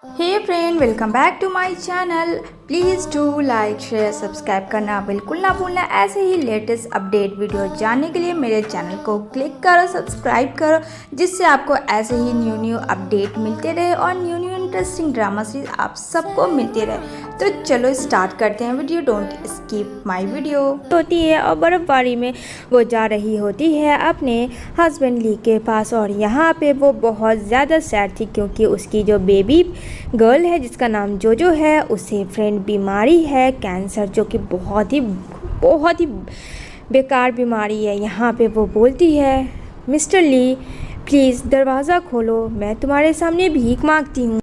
Hey friend, welcome back to my channel. Please do like share subscribe करना बिल्कुल ना भूलना। ऐसे ही लेटेस्ट अपडेट वीडियो जानने के लिए मेरे चैनल को क्लिक करो, सब्सक्राइब करो, जिससे आपको ऐसे ही न्यू अपडेट मिलते रहे और न्यू इंटरेस्टिंग ड्रामा सीरीज आप सबको मिलते रहे। तो चलो स्टार्ट करते हैं video. Don't skip my video. होती है और बर्फ़बारी में वो जा रही होती है अपने हस्बैंड ली के पास, और यहाँ पे वो बहुत ज़्यादा सैड थी क्योंकि उसकी जो बेबी गर्ल है जिसका नाम जोजो है, उसे फ्रेंड बीमारी है कैंसर, जो कि बहुत ही बेकार बीमारी है। यहाँ पे वो बोलती है, मिस्टर ली प्लीज़ दरवाज़ा खोलो, मैं तुम्हारे सामने भीख मांगती हूँ,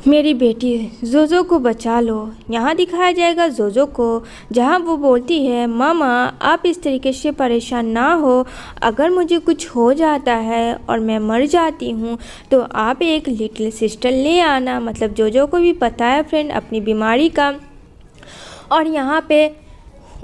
मेरी बेटी जोजो को बचा लो। यहाँ दिखाया जाएगा जोजो को, जहाँ वो बोलती है, मामा आप इस तरीके से परेशान ना हो, अगर मुझे कुछ हो जाता है और मैं मर जाती हूँ तो आप एक लिटिल सिस्टर ले आना। मतलब जोजो को भी पता है फ्रेंड अपनी बीमारी का। और यहाँ पे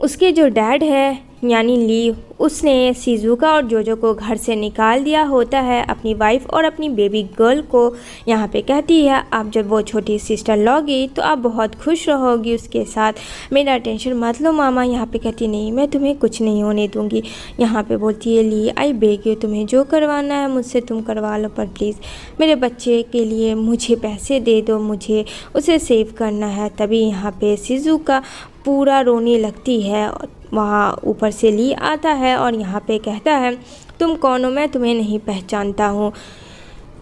उसके जो डैड है यानी ली, उसने शिजुका और जोजो को घर से निकाल दिया होता है अपनी वाइफ और अपनी बेबी गर्ल को। यहाँ पे कहती है, आप जब वो छोटी सिस्टर लोगी तो आप बहुत खुश रहोगी उसके साथ, मेरा टेंशन मत लो मामा। यहाँ पे कहती नहीं, मैं तुम्हें कुछ नहीं होने दूँगी। यहाँ पे बोलती है, ली आई बेग यू, तुम्हें जो करवाना है मुझसे तुम करवा लो, पर प्लीज़ मेरे बच्चे के लिए मुझे पैसे दे दो, मुझे उसे सेव करना है। तभी यहाँ पे शिजुका पूरा रोने लगती है। वहाँ ऊपर से ली आता है और यहाँ पे कहता है, तुम कौन हो, मैं तुम्हें नहीं पहचानता हूँ।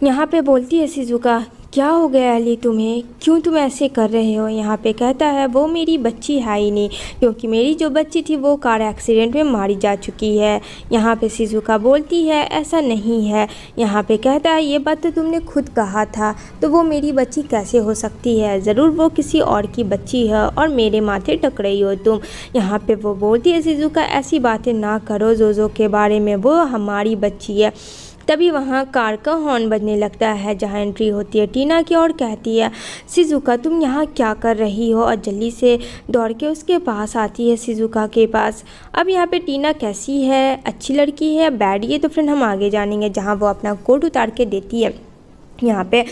यहाँ पे बोलती है शिजुका, क्या हो गया ली तुम्हें, क्यों तुम ऐसे कर रहे हो। यहाँ पे कहता है, वो मेरी बच्ची है ही नहीं, क्योंकि मेरी जो बच्ची थी वो कार एक्सीडेंट में मारी जा चुकी है। यहाँ पे शिजुका बोलती है, ऐसा नहीं है। यहाँ पे कहता है, ये बात तो तुमने खुद कहा था, तो वो मेरी बच्ची कैसे हो सकती है, ज़रूर वो किसी और की बच्ची है और मेरे माथे टक रही हो तुम। यहाँ पे वो बोलती है, शिजुका ऐसी बातें ना करो जोजो के बारे में, वो हमारी बच्ची है। तभी वहाँ कार का हॉर्न बजने लगता है, जहाँ एंट्री होती है टीना की, और कहती है, शिजुका तुम यहाँ क्या कर रही हो, और जल्दी से दौड़ के उसके पास आती है शिजुका के पास। अब यहाँ पे टीना कैसी है, अच्छी लड़की है, बैड, ये तो फ्रेंड हम आगे जानेंगे, जहाँ वो अपना कोट उतार के देती है। यहाँ पे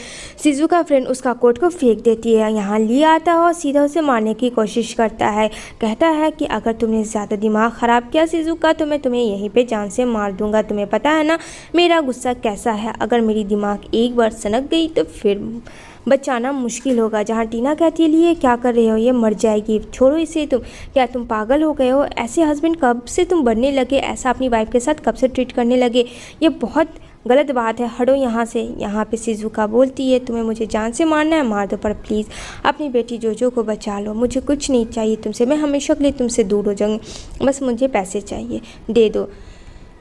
शिजुका फ्रेंड उसका कोट को फेंक देती है। यहाँ ली आता है और सीधा उसे मारने की कोशिश करता है। कहता है कि अगर तुमने ज़्यादा दिमाग ख़राब किया शिजुका तो मैं तुम्हें यहीं पे जान से मार दूंगा। तुम्हें पता है ना मेरा गुस्सा कैसा है, अगर मेरी दिमाग एक बार सनक गई तो फिर बचाना मुश्किल होगा। जहाँ टीना कहती है, लिए क्या कर रहे हो, ये मर जाएगी, छोड़ो इसे, तुम क्या तुम पागल हो गए हो, ऐसे हस्बैंड कब से तुम बनने लगे, ऐसा अपनी वाइफ के साथ कब से ट्रीट करने लगे, ये बहुत गलत बात है, हटो यहाँ से। यहाँ पे शिजुका बोलती है, तुम्हें मुझे जान से मारना है मार दो, पर प्लीज़ अपनी बेटी जोजो को बचा लो, मुझे कुछ नहीं चाहिए तुमसे, मैं हमेशा के लिए तुमसे दूर हो जाऊँगी, बस मुझे पैसे चाहिए, दे दो।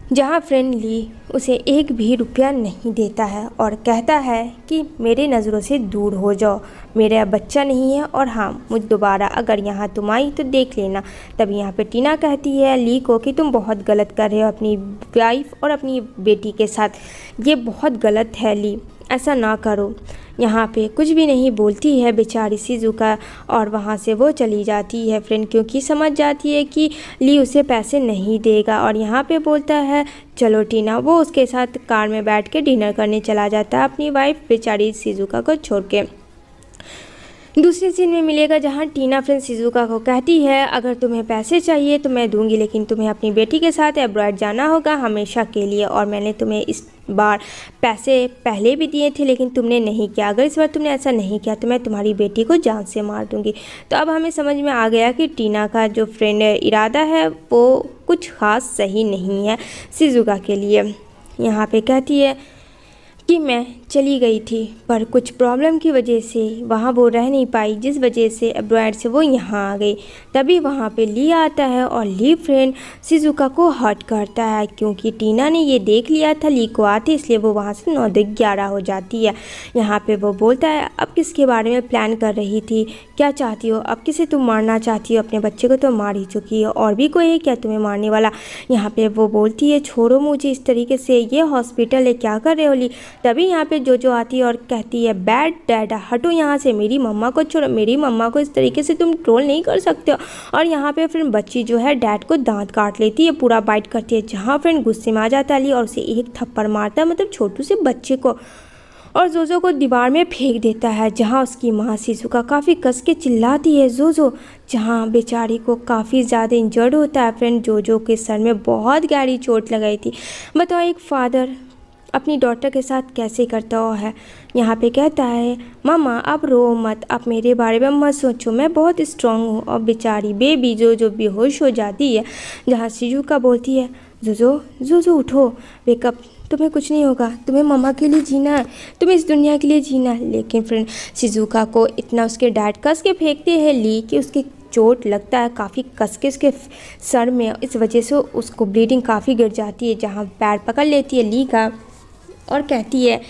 जहाँ फ्रेंड ली उसे एक भी रुपया नहीं देता है और कहता है कि मेरे नज़रों से दूर हो जाओ, मेरा बच्चा नहीं है, और हाँ मुझ दोबारा अगर यहाँ तुम आई तो देख लेना। तभी यहाँ पे टीना कहती है ली को कि तुम बहुत गलत कर रहे हो अपनी वाइफ और अपनी बेटी के साथ, ये बहुत गलत है ली, ऐसा ना करो। यहाँ पे कुछ भी नहीं बोलती है बेचारी शिजुका और वहाँ से वो चली जाती है फ्रेंड, क्योंकि समझ जाती है कि ली उसे पैसे नहीं देगा। और यहाँ पे बोलता है, चलो टीना, वो उसके साथ कार में बैठ के डिनर करने चला जाता है अपनी वाइफ बेचारी शिजुका को छोड़ के। दूसरे सीन में मिलेगा जहाँ टीना फ्रेंड शिजुका को कहती है, अगर तुम्हें पैसे चाहिए तो मैं दूंगी, लेकिन तुम्हें अपनी बेटी के साथ अब्रॉड जाना होगा हमेशा के लिए, और मैंने तुम्हें इस बार पैसे पहले भी दिए थे लेकिन तुमने नहीं किया, अगर इस बार तुमने ऐसा नहीं किया तो मैं तुम्हारी बेटी को जान से मार दूंगी। तो अब हमें समझ में आ गया कि टीना का जो फ्रेंड इरादा है वो कुछ ख़ास सही नहीं है शिजुका के लिए। यहाँ पे कहती है कि मैं चली गई थी, पर कुछ प्रॉब्लम की वजह से वहाँ वो रह नहीं पाई, जिस वजह से अब्रॉड से वो यहाँ आ गई। तभी वहाँ पे ली आता है और ली फ्रेंड शिजुका को हर्ट करता है, क्योंकि टीना ने ये देख लिया था ली को आते, इसलिए वो वहाँ से 9-11 हो जाती है। यहाँ पे वो बोलता है, अब किसके बारे में प्लान कर रही थी, क्या चाहती हो, अब किसे तुम मारना चाहती हो, अपने बच्चे को तो मार ही चुकी हो, और भी कोई है क्या तुम्हें मारने वाला। यहाँ पे वो बोलती है, छोड़ो मुझे इस तरीके से, ये हॉस्पिटल है, क्या कर रहे हो ली। तभी यहाँ पे जोजो आती है और कहती है, बैड डैड, हटो यहाँ से, मेरी मम्मा को छोड़ो, मेरी मम्मा को इस तरीके से तुम ट्रोल नहीं कर सकते हो। और यहाँ पे फ्रेंड बच्ची जो है डैड को दांत काट लेती है, पूरा बाइट करती है, जहाँ फ्रेंड गुस्से में आ जाता है ली और उसे एक थप्पड़ मारता है, मतलब छोटू से बच्चे को। और जोजो को दीवार में फेंक देता है, जहाँ उसकी माँ शिजुका काफ़ी कस के चिल्लाती है जोजो, जहाँ बेचारी को काफ़ी ज़्यादा इंजर्ड होता है। फ्रेंड, जोजो के सर में बहुत गहरी चोट लगाई थी। बताओ एक फादर अपनी डॉटर के साथ कैसे करता है। यहाँ पे कहता है, मामा आप रो मत, आप मेरे बारे में मत सोचो, मैं बहुत स्ट्रांग हूँ। और बेचारी बेबी जो बेहोश हो जाती है, जहाँ शिजुका बोलती है, जोजो उठो, वेकअप, तुम्हें कुछ नहीं होगा, तुम्हें मम्मा के लिए जीना है, तुम्हें इस दुनिया के लिए जीना है। लेकिन फ्रेंड, शिजुका को इतना उसके डैड कस के फेंकते हैं ली कि उसके चोट लगता है काफ़ी कस के उसके सर में। इस वजह से उसको ब्लीडिंग काफ़ी गिर जाती है, जहाँ पैर पकड़ लेती है ली का और कहती है,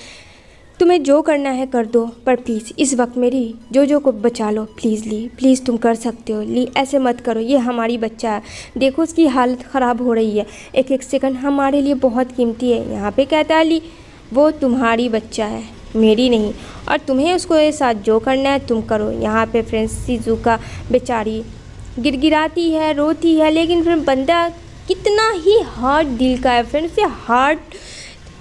तुम्हें जो करना है कर दो, पर प्लीज़ इस वक्त मेरी जोजो को बचा लो, प्लीज़ ली, प्लीज़ तुम कर सकते हो ली, ऐसे मत करो, ये हमारी बच्चा है, देखो उसकी हालत ख़राब हो रही है, एक एक सेकंड हमारे लिए बहुत कीमती है। यहाँ पे कहता है ली, वो तुम्हारी बच्चा है, मेरी नहीं, और तुम्हें उसके साथ जो करना है तुम करो। यहाँ पे फ्रेंड्स शिजुका बेचारी गिड़गिड़ाती है, रोती है, लेकिन फ्रेंड बंदा कितना ही हार्ड दिल का है फ्रेंड, से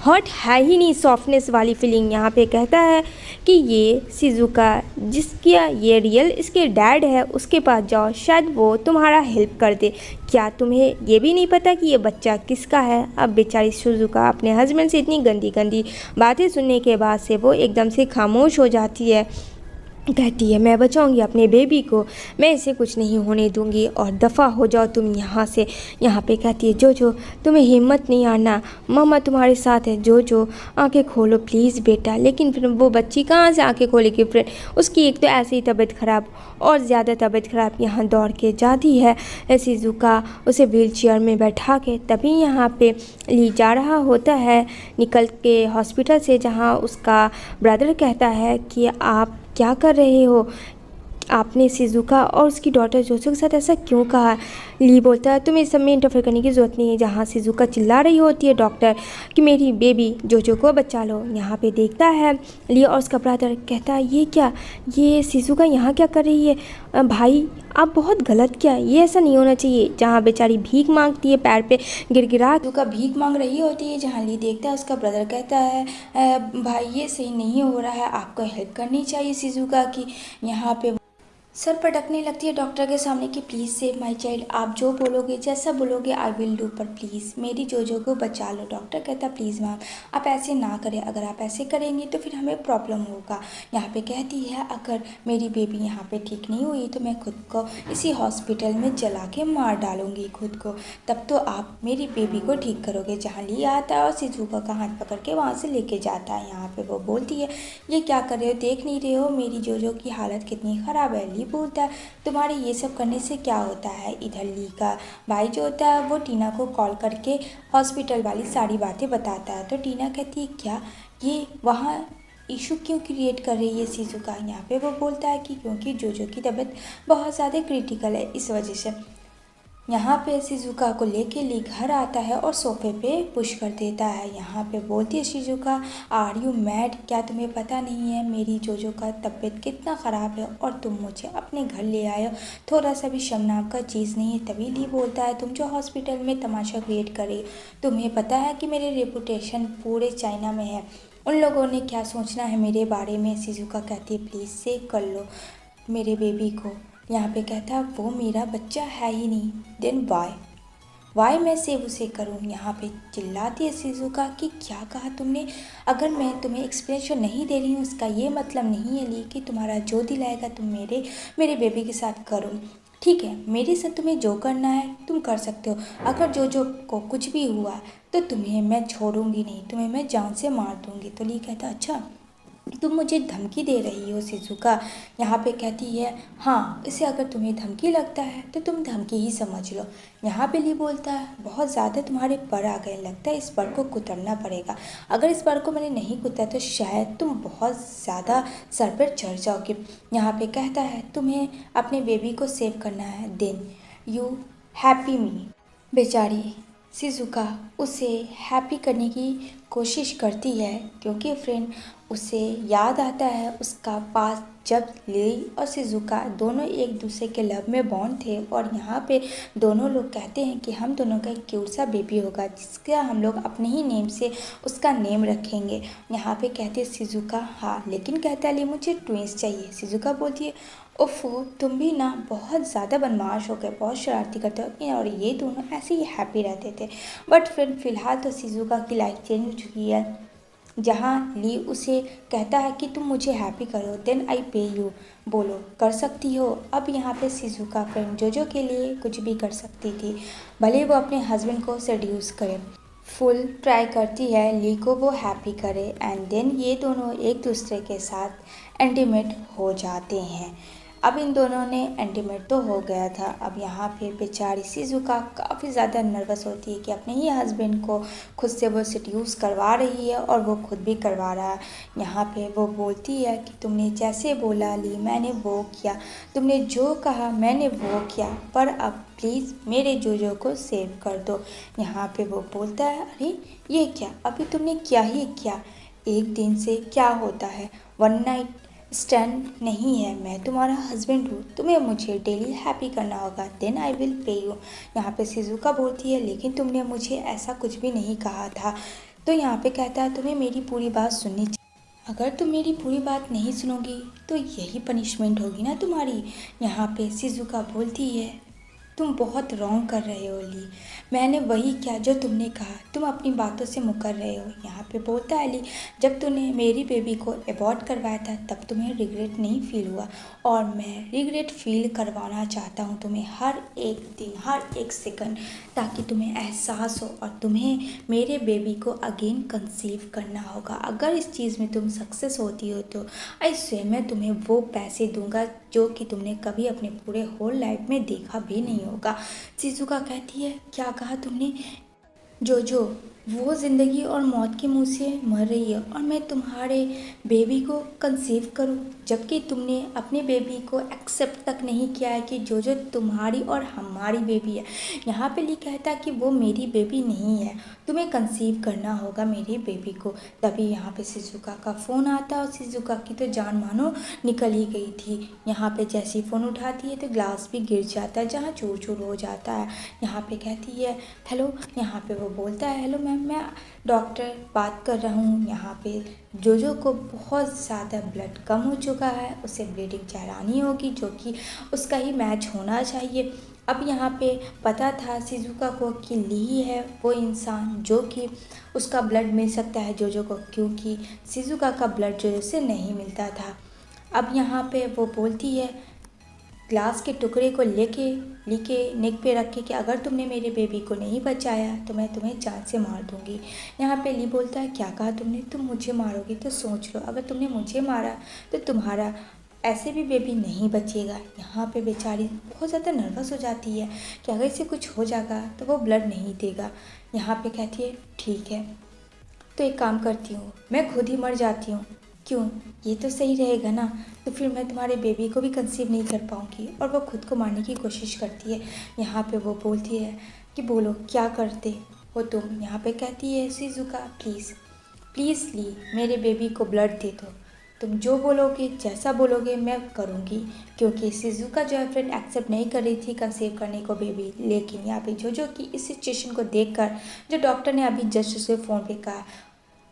हर्ट है ही नहीं, सॉफ्टनेस वाली फीलिंग। यहाँ पे कहता है कि ये शिजुका जिसका ये रियल इसके डैड है, उसके पास जाओ, शायद वो तुम्हारा हेल्प कर दे। क्या तुम्हें ये भी नहीं पता कि ये बच्चा किसका है। अब बेचारी शिजुका अपने हस्बैंड से इतनी गंदी गंदी बातें सुनने के बाद से वो एकदम से खामोश हो जाती है। कहती है, मैं बचाऊंगी अपने बेबी को, मैं इसे कुछ नहीं होने दूंगी, और दफ़ा हो जाओ तुम यहाँ से। यहाँ पे कहती है, जोजो तुम्हें हिम्मत नहीं आना, मामा तुम्हारे साथ है, जोजो आंखें खोलो प्लीज़ बेटा। लेकिन फिर वो बच्ची कहाँ से आंखें खोलेगी फ्रेंड, उसकी एक तो ऐसे ही तबीयत ख़राब और ज़्यादा तबीयत ख़राब। यहाँ दौड़ के जाती है शिजुका उसे व्हीलचेयर में बैठा के, तभी यहाँ पे ली जा रहा होता है निकल के हॉस्पिटल से, जहाँ उसका ब्रदर कहता है कि आप क्या कर रहे हो, आपने शिजुका और उसकी डॉटर जोजो के साथ ऐसा क्यों कहा। ली बोलता है, तुम्हें इस सब में इंटरफेयर करने की ज़रूरत नहीं है। जहाँ शिजुका चिल्ला रही होती है डॉक्टर कि मेरी बेबी जोजो को बचा लो। यहाँ पे देखता है ली और उसका ब्रदर, कहता है, ये क्या, ये शिजुका यहाँ क्या कर रही है, भाई आप बहुत गलत किया, ये ऐसा नहीं होना चाहिए। जहाँ बेचारी भीख मांगती है, पैर पे गिड़गिड़ा शिजुका भीख मांग रही होती है, जहाँ ली देखता है उसका ब्रदर कहता है, भाई ये सही नहीं हो रहा है, आपको हेल्प करनी चाहिए शिजुका की। यहाँ पे सर पटकने लगती है डॉक्टर के सामने कि प्लीज़ सेव माय चाइल्ड, आप जो बोलोगे जैसा बोलोगे आई विल डू, पर प्लीज़ मेरी जोजो को बचा लो। डॉक्टर कहता है, प्लीज़ मैम आप ऐसे ना करें, अगर आप ऐसे करेंगी तो फिर हमें प्रॉब्लम होगा। यहाँ पे कहती है, अगर मेरी बेबी यहाँ पे ठीक नहीं हुई तो मैं खुद को इसी हॉस्पिटल में जला के मार डालूँगी खुद को, तब तो आप मेरी बेबी को ठीक करोगे। जहाँ ली आता है और शिजुका का हाथ पकड़ के वहाँ से लेके जाता है। यहाँ पर वो बोलती है, ये क्या कर रहे हो, देख नहीं रहे हो मेरी जोजो की हालत कितनी ख़राब है। बोलता है, तुम्हारे ये सब करने से क्या होता है। इधर ली का भाई जो होता है वो टीना को कॉल करके हॉस्पिटल वाली सारी बातें बताता है। तो टीना कहती है, क्या ये वहाँ इशू क्यों क्रिएट कर रही है शिजुका। यहाँ पे वो बोलता है कि क्योंकि जोजो की तबीयत बहुत ज़्यादा क्रिटिकल है, इस वजह से। यहाँ पे शिजुका को लेके ली घर आता है और सोफे पे पुश कर देता है। यहाँ पे बोलती है शिजुका, आर यू मैड, क्या तुम्हें पता नहीं है मेरी जोजो का तबीयत कितना ख़राब है और तुम मुझे अपने घर ले आए हो, थोड़ा सा भी शर्म नाम का चीज़ नहीं है। तभी ली बोलता है, तुम जो हॉस्पिटल में तमाशा क्रिएट कर रही हो, तुम्हें पता है कि मेरी रेपुटेशन पूरे चाइना में है, उन लोगों ने क्या सोचना है मेरे बारे में। शिजुका कहती है, प्लीज़ सेव कर लो मेरे बेबी को। यहाँ पे कहता है, वो मेरा बच्चा है ही नहीं, देन वाई मैं सेव उसे करूँ। यहाँ पे चिल्लाती है शिजुका कि क्या कहा तुमने, अगर मैं तुम्हें एक्सप्लेनेशन नहीं दे रही हूँ उसका ये मतलब नहीं है ली कि तुम्हारा जो दिल आएगा तुम मेरे बेबी के साथ करो, ठीक है। मेरे साथ तुम्हें जो करना है तुम कर सकते हो, अगर जो को कुछ भी हुआ तो तुम्हें मैं छोड़ूंगी नहीं, तुम्हें मैं जान से मार दूंगी। तो ली कहता, अच्छा तुम मुझे धमकी दे रही हो शिजुका। यहाँ पे कहती है, हाँ इसे अगर तुम्हें धमकी लगता है तो तुम धमकी ही समझ लो। यहाँ पे ली बोलता है, बहुत ज़्यादा तुम्हारे पर आ गए, लगता है इस पर को कुतरना पड़ेगा, अगर इस पर को मैंने नहीं कुतरा तो शायद तुम बहुत ज़्यादा सर पर चढ़ जाओगे। यहाँ पे कहता है, तुम्हें अपने बेबी को सेव करना है, देन यू हैप्पी मी। बेचारी शिजुका उसे हैप्पी करने की कोशिश करती है, क्योंकि फ्रेंड उसे याद आता है उसका पास जब ली और शिजुका दोनों एक दूसरे के लव में बॉन्ड थे और यहाँ पे दोनों लोग कहते हैं कि हम दोनों का एक क्यूट सा बेबी होगा जिसका हम लोग अपने ही नेम से उसका नेम रखेंगे। यहाँ पे कहते हैं शिजुका हाँ, लेकिन कहता है ली मुझे ट्विंस चाहिए। शिजुका बोलती है ओफो तुम भी ना बहुत ज़्यादा बदमाश हो गए, बहुत शरारती करते हो। और ये दोनों ऐसे ही हैप्पी रहते थे। बट फिलहाल तो शिजुका की लाइफ चेंज हो चुकी है, जहाँ ली उसे कहता है कि तुम मुझे हैप्पी करो देन आई पे यू, बोलो कर सकती हो। अब यहाँ पे शिजुका फ्रेंड जोजो के लिए कुछ भी कर सकती थी, भले वो अपने हस्बैंड को सेड्यूस करे। फुल ट्राई करती है ली को वो हैप्पी करे एंड देन ये दोनों एक दूसरे के साथ इंटीमेट हो जाते हैं। अब इन दोनों ने इंटीमेट तो हो गया था। अब यहाँ पे बेचारी शिजुका काफ़ी ज़्यादा नर्वस होती है कि अपने ही हस्बैंड को खुद से वो सेड्यूस करवा रही है और वो खुद भी करवा रहा है। यहाँ पे वो बोलती है कि तुमने जैसे बोला ली मैंने वो किया, तुमने जो कहा मैंने वो किया, पर अब प्लीज़ मेरे जोजो को सेव कर दो। यहाँ पे वो बोलता है अरे ये क्या, अभी तुमने क्या ही किया, एक दिन से क्या होता है, वन नाइट स्टैंड नहीं है, मैं तुम्हारा हस्बैंड हूँ, तुम्हें मुझे डेली हैप्पी करना होगा then I will pay you. यहाँ पे शिजुका बोलती है लेकिन तुमने मुझे ऐसा कुछ भी नहीं कहा था। तो यहाँ पे कहता है तुम्हें मेरी पूरी बात सुननी चाहिए, अगर तुम मेरी पूरी बात नहीं सुनोगी तो यही पनिशमेंट होगी ना तुम्हारी। यहाँ पे शिजुका बोलती है तुम बहुत रॉन्ग कर रहे हो ली, मैंने वही किया जो तुमने कहा, तुम अपनी बातों से मुकर रहे हो। यहाँ पे बोलता है ली जब तूने मेरी बेबी को अबॉर्ट करवाया था तब तुम्हें रिग्रेट नहीं फील हुआ, और मैं रिग्रेट फील करवाना चाहता हूँ तुम्हें हर एक दिन हर एक सेकंड, ताकि तुम्हें एहसास हो और तुम्हें मेरे बेबी को अगेन कंसीव करना होगा। अगर इस चीज़ में तुम सक्सेस होती हो तो आई स्वेयर मैं तुम्हें वो पैसे दूंगा जो कि तुमने कभी अपने पूरे होल लाइफ में देखा भी नहीं होगा। शिजुका कहती है क्या कहा तुमने, जोजो वो ज़िंदगी और मौत के मुंह से मर रही है और मैं तुम्हारे बेबी को कंसीव करूं, जबकि तुमने अपने बेबी को एक्सेप्ट तक नहीं किया है कि जोजो तुम्हारी और हमारी बेबी है। यहाँ पे ली कहता है कि वो मेरी बेबी नहीं है, तुम्हें कंसीव करना होगा मेरी बेबी को। तभी यहाँ पे शिजुका का फ़ोन आता है और शिजुका की तो जान मानो निकल ही गई थी। यहाँ पे जैसे ही फ़ोन उठाती है तो ग्लास भी गिर जाता है जहाँ चूर चूर हो जाता है। यहाँ पे कहती है हेलो, यहाँ पे वो बोलता है हेलो मैम मैं डॉक्टर बात कर रहा हूँ। यहाँ पे जोजो को बहुत ज़्यादा ब्लड कम हो चुका है, उसे ब्लीडिंग चढ़ानी होगी जो कि उसका ही मैच होना चाहिए। अब यहाँ पे पता था शिजुका को कि ली है वो इंसान जो कि उसका ब्लड मिल सकता है जोजो को, क्योंकि शिजुका का ब्लड जोजो से नहीं मिलता था। अब यहाँ पे वो बोलती है ग्लास के टुकड़े को लेके नेक पे रख के कि अगर तुमने मेरे बेबी को नहीं बचाया तो मैं तुम्हें जान से मार दूंगी। यहाँ पे ली बोलता है क्या कहा तुमने, तुम मुझे मारोगी तो सोच लो, अगर तुमने मुझे मारा तो तुम्हारा ऐसे भी बेबी नहीं बचेगा। यहाँ पे बेचारी बहुत ज़्यादा नर्वस हो जाती है कि अगर इसे कुछ हो जाएगा तो वो ब्लड नहीं देगा। यहाँ पे कहती है ठीक है तो एक काम करती हूँ मैं खुद ही मर जाती हूँ, क्यों ये तो सही रहेगा ना, तो फिर मैं तुम्हारे बेबी को भी कंसीव नहीं कर पाऊँगी। और वो खुद को मारने की कोशिश करती है। यहाँ पे वो बोलती है कि बोलो क्या करते हो तुम। यहाँ पे कहती है शिजुका प्लीज़ प्लीज़ ली मेरे बेबी को ब्लड दे दो, तुम जो बोलोगे जैसा बोलोगे मैं करूँगी। क्योंकि शिजुका जो है फ्रेंड एक्सेप्ट नहीं कर रही थी कंसीव करने को बेबी, लेकिन यहाँ पे जोजो की इस सिचुएशन को देखकर जो डॉक्टर ने अभी जस्ट उसे फ़ोन पे कहा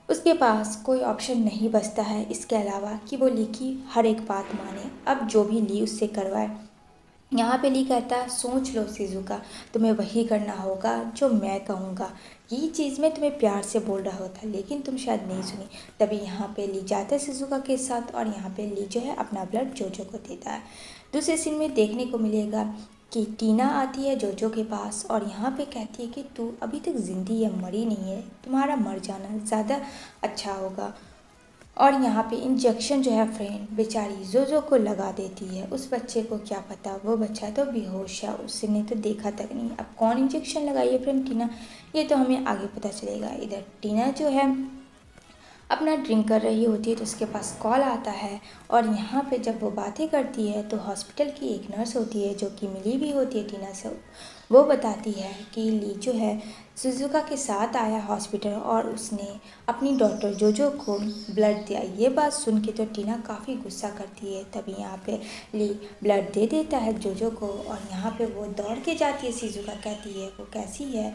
उसके पास कोई ऑप्शन नहीं बचता है इसके अलावा कि वो ली की हर एक बात माने, अब जो भी ली उससे करवाए। यहाँ पे ली कहता है सोच लो शिजुका, तुम्हें वही करना होगा जो मैं कहूँगा, यही चीज़ मैं तुम्हें प्यार से बोल रहा होता लेकिन तुम शायद नहीं सुनी। तभी यहाँ पे ली जाता है शिजुका के साथ और यहाँ पे ली जो है अपना ब्लड जोजो को देता है। दूसरे सीन में देखने को मिलेगा कि टीना आती है जोजो के पास और यहाँ पे कहती है कि तू अभी तक जिंदी है, मरी नहीं है, तुम्हारा मर जाना ज़्यादा अच्छा होगा। और यहाँ पे इंजेक्शन जो है फ्रेंड बेचारी जोजो को लगा देती है। उस बच्चे को क्या पता, वो बच्चा तो बेहोश है, उसने तो देखा तक नहीं। अब कौन इंजेक्शन लगाई है फ्रेंड टीना, ये तो हमें आगे पता चलेगा। इधर टीना जो है अपना ड्रिंक कर रही होती है तो उसके पास कॉल आता है। और यहाँ पे जब वो बातें करती है तो हॉस्पिटल की एक नर्स होती है जो कि मिली भी होती है टीना से, वो बताती है कि ली जो है शिजुका के साथ आया हॉस्पिटल और उसने अपनी डॉटर जोजो को ब्लड दिया। ये बात सुन के तो टीना काफ़ी गुस्सा करती है। तभी यहाँ पे ली ब्लड दे देता है जोजो को और यहाँ पे वो दौड़ के जाती है। शिजुका कहती है वो कैसी है,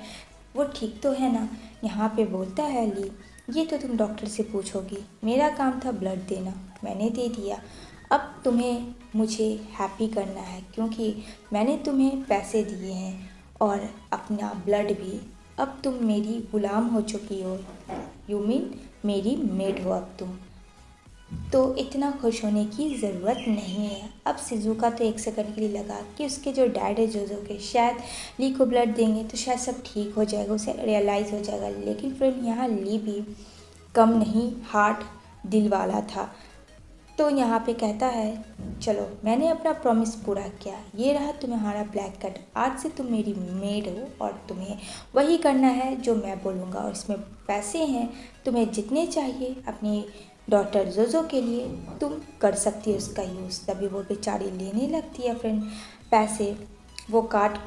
वो ठीक तो है ना। यहाँ पे बोलता है ली, ये तो तुम डॉक्टर से पूछोगी, मेरा काम था ब्लड देना, मैंने दे दिया। अब तुम्हें मुझे हैप्पी करना है क्योंकि मैंने तुम्हें पैसे दिए हैं और अपना ब्लड भी। अब तुम मेरी गुलाम हो चुकी हो, यू मीन मेरी मेड हो अब तुम, तो इतना खुश होने की ज़रूरत नहीं है। अब शिजुका तो एक सेकंड के लिए लगा कि उसके जो डैड है जोजो के शायद ली को ब्लड देंगे तो शायद सब ठीक हो जाएगा, उसे रियलाइज़ हो जाएगा। लेकिन फ्रेंड यहाँ ली भी कम नहीं हार्ट दिल वाला था। तो यहाँ पे कहता है चलो मैंने अपना प्रॉमिस पूरा किया, ये रहा तुम्हारा ब्लैक कट, आज से तुम मेरी मेड हो और तुम्हें वही करना है जो मैं बोलूँगा। और इसमें पैसे हैं, तुम्हें जितने चाहिए अपनी डॉटर जोजो के लिए तुम कर सकती हो उसका यूज़। तभी वो बेचारी लेने लगती है फ्रेंड पैसे, वो काट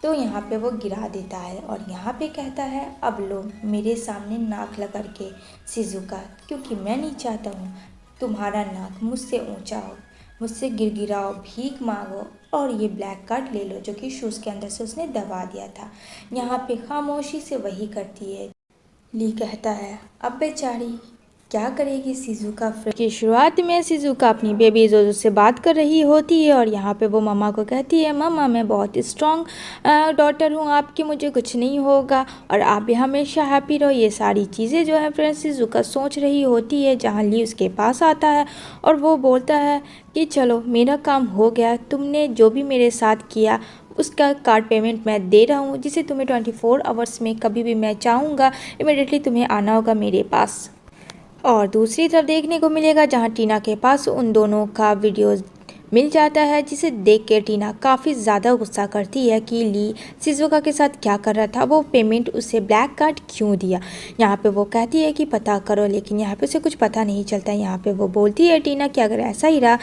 तो यहाँ पे वो गिरा देता है। और यहाँ पे कहता है अब लो मेरे सामने नाक लगा के शिजुका, क्योंकि मैं नहीं चाहता हूँ तुम्हारा नाक मुझसे ऊंचा हो, मुझसे गिड़गिड़ाओ, भीख मांगो और ये ब्लैक कार्ड ले लो जो कि शूज़ के अंदर से उसने दबा दिया था। यहाँ पे खामोशी से वही करती है। ली कहता है अब बेचारी क्या करेगी शिजुका। की शुरुआत में शिजुका अपनी बेबी जोजो से बात कर रही होती है और यहाँ पे वो मम्मा को कहती है मम्मा मैं बहुत स्ट्रॉन्ग डॉटर हूँ आपकी, मुझे कुछ नहीं होगा और आप भी हमेशा हैप्पी रहो। ये सारी चीज़ें जो है फ्रेंड्स शिजुका सोच रही होती है जहाँ ली उसके पास आता है और वो बोलता है कि चलो मेरा काम हो गया, तुमने जो भी मेरे साथ किया उसका कार्ड पेमेंट मैं दे रहा हूँ, जिसे तुम्हें 24 आवर्स में कभी भी मैं चाहूँगा इमीडिएटली तुम्हें आना होगा मेरे पास। और दूसरी तरफ देखने को मिलेगा जहां टीना के पास उन दोनों का वीडियो मिल जाता है, जिसे देख के टीना काफ़ी ज़्यादा गुस्सा करती है कि ली शिजुका के साथ क्या कर रहा था, वो पेमेंट उसे ब्लैक कार्ड क्यों दिया। यहाँ पे वो कहती है कि पता करो, लेकिन यहाँ पे उसे कुछ पता नहीं चलता। यहाँ पे वो बोलती है टीना कि अगर ऐसा ही रहा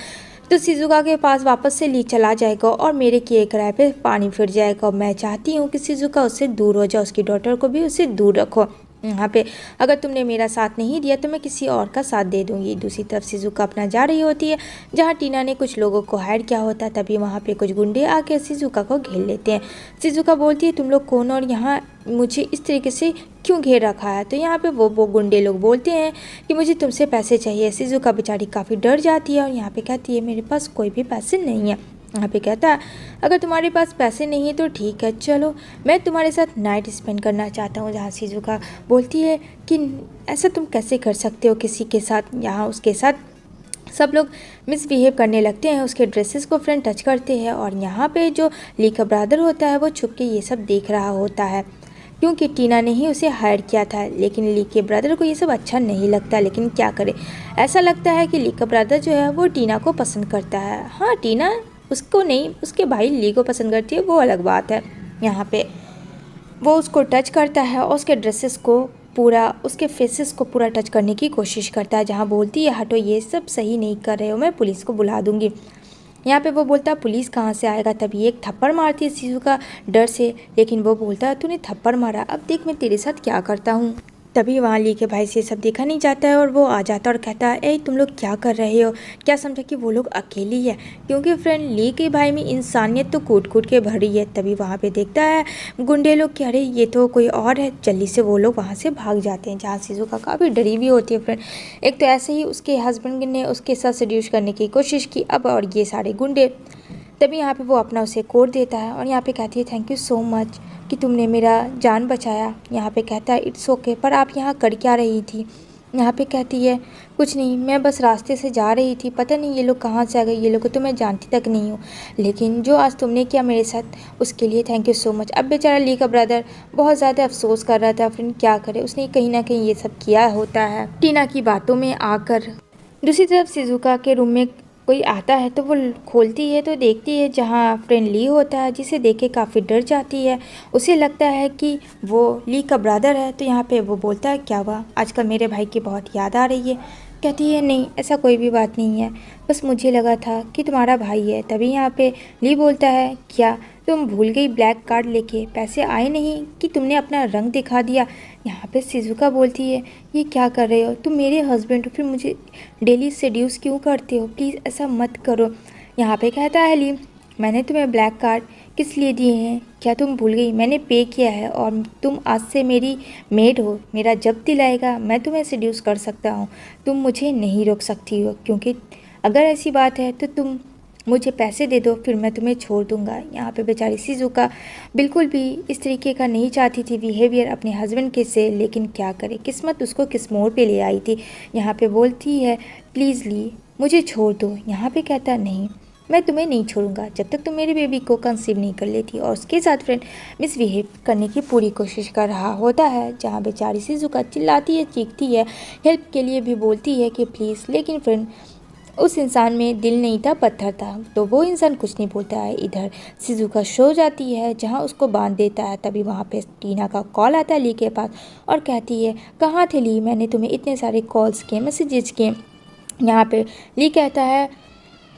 तो शिजुका के पास वापस से ली चला जाएगा और मेरे किए किराए पे पानी फिर जाएगा। मैं चाहती हूँ कि शिजुका उससे दूर हो जाए, उसकी डॉटर को भी उससे दूर रखो। यहाँ पे अगर तुमने मेरा साथ नहीं दिया तो मैं किसी और का साथ दे दूँगी। दूसरी तरफ शिजुका अपना जा रही होती है जहाँ टीना ने कुछ लोगों को हायर किया होता है। तभी वहाँ पे कुछ गुंडे आके शिजुका को घेर लेते हैं। शिजुका बोलती है तुम लोग कौन और यहाँ मुझे इस तरीके से क्यों घेर रखा है। तो यहाँ पे वो गुंडे लोग बोलते हैं कि मुझे तुमसे पैसे चाहिए। शिजुका बेचारी काफ़ी डर जाती है और यहाँ पे कहती है मेरे पास कोई भी पैसे नहीं है। यहाँ पे कहता है अगर तुम्हारे पास पैसे नहीं है तो ठीक है, चलो मैं तुम्हारे साथ नाइट स्पेंड करना चाहता हूँ। जहाँ शिजुका बोलती है कि ऐसा तुम कैसे कर सकते हो किसी के साथ। यहाँ उसके साथ सब लोग मिसबिहेव करने लगते हैं, उसके ड्रेसेस को फ्रेंड टच करते हैं और यहाँ पे जो ली का ब्रदर होता है वो छुप के ये सब देख रहा होता है क्योंकि टीना ने ही उसे हायर किया था। लेकिन ली के ब्रदर को ये सब अच्छा नहीं लगता, लेकिन क्या करे, ऐसा लगता है कि ली का ब्रदर जो है वो टीना को पसंद करता है। हाँ, टीना उसको नहीं, उसके भाई ली को पसंद करती है, वो अलग बात है। यहाँ पे वो उसको टच करता है और उसके ड्रेसेस को पूरा, उसके फेसेस को पूरा टच करने की कोशिश करता है। जहाँ बोलती है हटो, ये सब सही नहीं कर रहे हो, मैं पुलिस को बुला दूँगी। यहाँ पे वो बोलता है पुलिस कहाँ से आएगा। तभी एक थप्पड़ मारती है शिजुका डर से, लेकिन वो बोलता है तूने थप्पड़ मारा, अब देख मैं तेरे साथ क्या करता हूँ। तभी वहाँ ली के भाई से सब देखा नहीं जाता है और वो आ जाता है और कहता है ए तुम लोग क्या कर रहे हो, क्या समझा कि वो लोग अकेली है, क्योंकि फ्रेंड ली के भाई में इंसानियत तो कूट कूट के भरी है। तभी वहाँ पे देखता है गुंडे लोग कि अरे ये तो कोई और है, जल्दी से वो लोग वहाँ से भाग जाते हैं। जहाँ शिजुका काफ़ी डरी भी होती है फ्रेंड। एक तो ऐसे ही उसके हस्बैंड ने उसके साथ सड्यूस करने की कोशिश की, अब और ये सारे गुंडे। तभी यहाँ पे वो अपना उसे कोड देता है और यहाँ पे कहती है थैंक यू सो मच कि तुमने मेरा जान बचाया। यहाँ पे कहता है इट्स ओके, पर आप यहाँ कर क्या रही थी। यहाँ पे कहती है कुछ नहीं, मैं बस रास्ते से जा रही थी, पता नहीं ये लोग कहाँ से आ गए, ये लोग को तो मैं जानती तक नहीं हूँ, लेकिन जो आज तुमने किया मेरे साथ उसके लिए थैंक यू सो मच। अब बेचारा ली का ब्रदर बहुत ज़्यादा अफसोस कर रहा था, फ्रेंड क्या करे, उसने कहीं ना कहीं ये सब किया होता है टीना की बातों में आकर। दूसरी तरफ शिजुका के रूम में कोई आता है तो वो खोलती है तो देखती है जहाँ फ्रेंड ली होता है, जिसे देख के काफ़ी डर जाती है। उसे लगता है कि वो ली का ब्रदर है। तो यहाँ पे वो बोलता है क्या हुआ, आजकल मेरे भाई की बहुत याद आ रही है। कहती है नहीं, ऐसा कोई भी बात नहीं है, बस मुझे लगा था कि तुम्हारा भाई है। तभी यहाँ पे ली बोलता है क्या तुम भूल गई ब्लैक कार्ड लेके, पैसे आए नहीं कि तुमने अपना रंग दिखा दिया। यहाँ पे शिजुका बोलती है ये क्या कर रहे हो, तुम मेरे हस्बैंड हो, फिर मुझे डेली सेड्यूस क्यों करते हो, प्लीज़ ऐसा मत करो। यहाँ पे कहता है ली मैंने तुम्हें ब्लैक कार्ड किस लिए दिए हैं, क्या तुम भूल गई, मैंने पे किया है और तुम आज से मेरी मेड हो। मेरा जब दिल आएगा मैं तुम्हें सेड्यूस कर सकता हूँ, तुम मुझे नहीं रोक सकती हो, क्योंकि अगर ऐसी बात है तो तुम मुझे पैसे दे दो, फिर मैं तुम्हें छोड़ दूंगा। यहाँ पे बेचारी शिजुका बिल्कुल भी इस तरीके का नहीं चाहती थी बिहेवियर अपने हस्बैंड के से, लेकिन क्या करे, किस्मत उसको किस मोड़ पे ले आई थी। यहाँ पे बोलती है प्लीज़ ली मुझे छोड़ दो। यहाँ पे कहता नहीं, मैं तुम्हें नहीं छोड़ूंगा जब तक तुम मेरे बेबी को कंसीव नहीं कर लेती। और उसके साथ फ्रेंड मिसबिहेव करने की पूरी कोशिश कर रहा होता है, जहाँ बेचारी शिजुका चिल्लाती है, चीखती है, हेल्प के लिए भी बोलती है कि प्लीज़, लेकिन फ्रेंड उस इंसान में दिल नहीं था, पत्थर था, तो वो इंसान कुछ नहीं बोलता है। इधर शिजुका सो जाती है, जहाँ उसको बांध देता है। तभी वहाँ पे टीना का कॉल आता है ली के पास और कहती है कहाँ थे ली, मैंने तुम्हें इतने सारे कॉल्स किए, मैसेजेस किए। यहाँ पे ली कहता है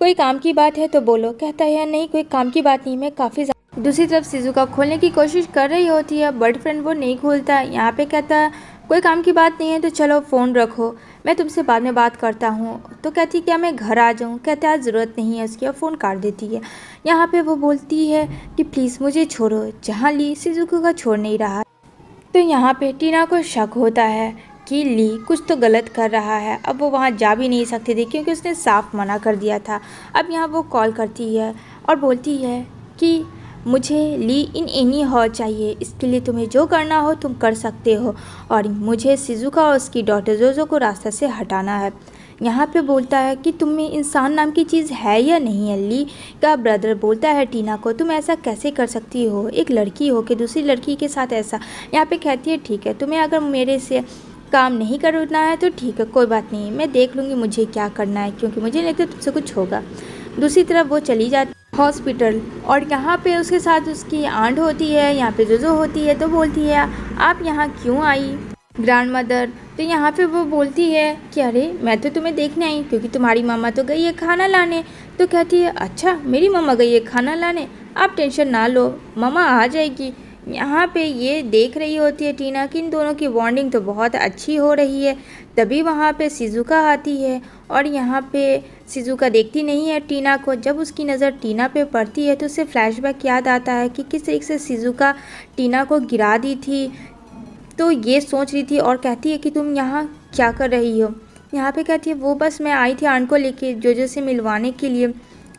कोई काम की बात है तो बोलो। कहता है नहीं कोई काम की बात नहीं, मैं काफ़ी दूसरी तरफ शिजुका खोलने की कोशिश कर रही होती है, बट फ्रेंड वो नहीं खोलता है। यहाँ पे कहता है कोई काम की बात नहीं है तो चलो फ़ोन रखो, मैं तुमसे बाद में बात करता हूँ। तो कहती है क्या मैं घर आ जाऊँ, कहता है ज़रूरत नहीं है उसकी, और फ़ोन काट देती है। यहाँ पे वो बोलती है कि प्लीज़ मुझे छोड़ो, जहाँ ली शिजुका का छोड़ नहीं रहा। तो यहाँ पे टीना को शक होता है कि ली कुछ तो गलत कर रहा है। अब वो वहाँ जा भी नहीं सकती थी क्योंकि उसने साफ मना कर दिया था। अब यहाँ वो कॉल करती है और बोलती है कि मुझे ली इन एनी हॉल चाहिए, इसके लिए तुम्हें जो करना हो तुम कर सकते हो, और मुझे शिजुका और उसकी डॉटर जोजो को रास्ते से हटाना है। यहाँ पे बोलता है कि तुम में इंसान नाम की चीज़ है या नहीं है। ली का ब्रदर बोलता है टीना को तुम ऐसा कैसे कर सकती हो, एक लड़की हो के दूसरी लड़की के साथ ऐसा। यहाँ पे कहती है ठीक है, तुम्हें अगर मेरे से काम नहीं करना है तो ठीक है, कोई बात नहीं, मैं देख लूँगी मुझे क्या करना है, क्योंकि मुझे लगता है तुमसे कुछ होगा। दूसरी तरफ वो चली जाती हॉस्पिटल, और यहाँ पे उसके साथ उसकी आंट होती है, यहाँ पे जोजो होती है। तो बोलती है आप यहाँ क्यों आई ग्रैंड मदर। तो यहाँ पे वो बोलती है कि अरे मैं तो तुम्हें देखने आई, क्योंकि तुम्हारी मामा तो गई है खाना लाने। तो कहती है अच्छा मेरी मामा गई है खाना लाने, आप टेंशन ना लो, मामा आ जाएगी। यहाँ पे ये देख रही होती है टीना कि इन दोनों की बॉन्डिंग तो बहुत अच्छी हो रही है। तभी वहाँ पे शिजुका आती है, और यहाँ पे शिजुका देखती नहीं है टीना को। जब उसकी नज़र टीना पे पड़ती है तो उसे फ्लैशबैक याद आता है कि किस तरीके से शिजुका टीना को गिरा दी थी। तो ये सोच रही थी और कहती है कि तुम यहाँ क्या कर रही हो। यहाँ पे कहती है वो बस मैं आई थी आंट को लेके जोजो से मिलवाने के लिए,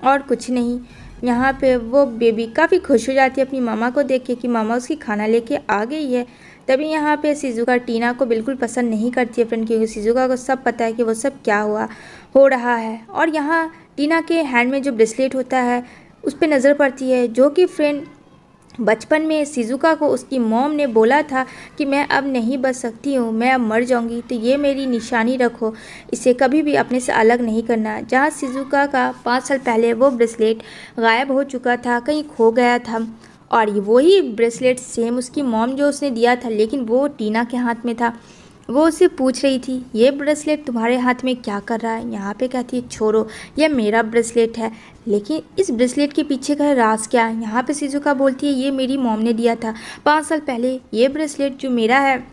और कुछ नहीं। यहाँ पे वो बेबी काफ़ी खुश हो जाती है अपनी मामा को देख के कि मामा उसकी खाना लेके आ गई है। तभी यहाँ पे शिजुका टीना को बिल्कुल पसंद नहीं करती है फ्रेंड, क्योंकि शिजुका को सब पता है कि वो सब क्या हो रहा है। और यहाँ टीना के हैंड में जो ब्रेसलेट होता है उस पर नज़र पड़ती है, जो कि फ्रेंड बचपन में शिजुका को उसकी मॉम ने बोला था कि मैं अब नहीं बच सकती हूँ, मैं अब मर जाऊँगी, तो ये मेरी निशानी रखो, इसे कभी भी अपने से अलग नहीं करना। जहाँ शिजुका का 5 साल पहले वो ब्रेसलेट गायब हो चुका था, कहीं खो गया था, और वही ब्रेसलेट सेम उसकी मॉम जो उसने दिया था, लेकिन वो टीना के हाथ में था। वो उससे पूछ रही थी ये ब्रेसलेट तुम्हारे हाथ में क्या कर रहा है। यहाँ पे कहती है छोड़ो, ये मेरा ब्रेसलेट है, लेकिन इस ब्रेसलेट के पीछे का राज क्या है। यहाँ पे शिजुका बोलती है ये मेरी मॉम ने दिया था 5 साल पहले, ये ब्रेसलेट जो मेरा है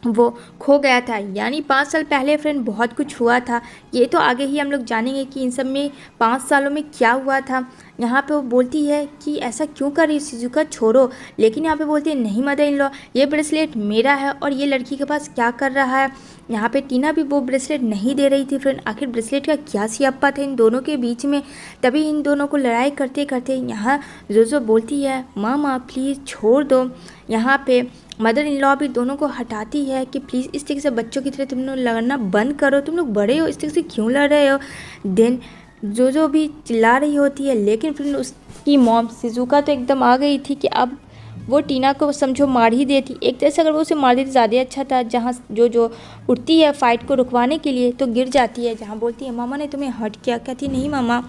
वो खो गया था। यानी 5 साल पहले फ्रेंड बहुत कुछ हुआ था। ये तो आगे ही हम लोग जानेंगे कि इन सब में 5 सालों में क्या हुआ था। यहाँ पे वो बोलती है कि ऐसा क्यों कर रही शिजुका, छोड़ो, लेकिन यहाँ पे बोलती है नहीं मदर इन लॉ, ये ब्रेसलेट मेरा है और ये लड़की के पास क्या कर रहा है। यहाँ पे टीना भी वो ब्रेसलेट नहीं दे रही थी फ्रेंड। आखिर ब्रेसलेट का क्या सियाप्पा था इन दोनों के बीच में। तभी इन दोनों को लड़ाई करते करते यहाँ जोजो बोलती है मामा प्लीज़ छोड़ दो। यहाँ पे मदर इन लॉ भी दोनों को हटाती है कि प्लीज़ इस तरीके से बच्चों की तरह तुम लोग लड़ना बंद करो, तुम लोग बड़े हो, इस तरीके से क्यों लड़ रहे हो। देन जोजो भी चिल्ला रही होती है, लेकिन फिर उसकी मॉम शिजुका तो एकदम आ गई थी कि अब वो टीना को समझो मार ही देती। एक तरह से अगर वो उसे मार देती ज़्यादा अच्छा था। जहाँ जो उठती है फ़ाइट को रुकवाने के लिए तो गिर जाती है। जहाँ बोलती है मामा ने तुम्हें हर्ट किया, कहती नहीं मामा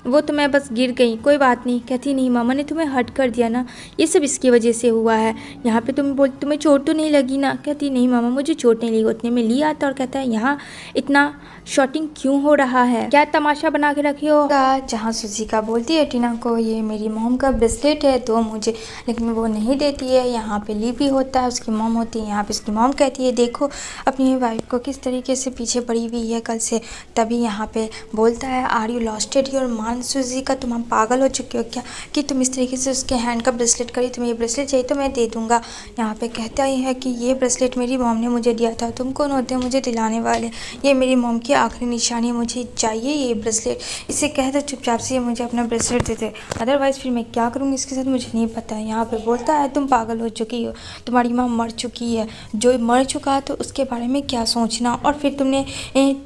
वो तो मैं बस गिर गई, कोई बात नहीं। कहती नहीं मामा ने तुम्हें हर्ट कर दिया ना, ये सब इसकी वजह से हुआ है। यहाँ पे तुम्हें चोट तो नहीं लगी ना? कहती नहीं मामा मुझे चोट नहीं लगी। उतने में ली आता और कहता है यहाँ इतना शॉटिंग क्यों हो रहा है, क्या तमाशा बना के रखे हो? जहाँ सुजीका बोलती है टीना को ये मेरी मॉम का ब्रेसलेट है तो मुझे, लेकिन वो नहीं देती है। यहाँ पे ली भी होता है, उसकी मॉम होती है। यहाँ पे उसकी मॉम कहती है देखो अपनी वाइफ को किस तरीके से पीछे पड़ी हुई है कल से। तभी यहाँ पे बोलता है आर यू लॉस्टेड योर मान सुजीका, तुम हम पागल हो चुके हो क्या कि तुम इस तरीके से उसके हैंड का ब्रेसलेट करी? तुम्हें ये ब्रेसलेट चाहिए तो मैं दे दूँगा। यहाँ पे कहता ही है कि ये ब्रेसलेट मेरी मॉम ने मुझे दिया था, तुम कौन होते हो मुझे दिलाने वाले? ये मेरी मॉम की आखिरी निशानी, मुझे चाहिए ये ब्रेसलेट। इसे कह दो चुपचाप से मुझे अपना ब्रेसलेट दे दे, अदरवाइज़ फिर मैं क्या करूँगी इसके साथ मुझे नहीं पता है। यहाँ पे बोलता है तुम पागल हो चुकी हो, तुम्हारी माँ मर चुकी है, जो मर चुका तो उसके बारे में क्या सोचना। और फिर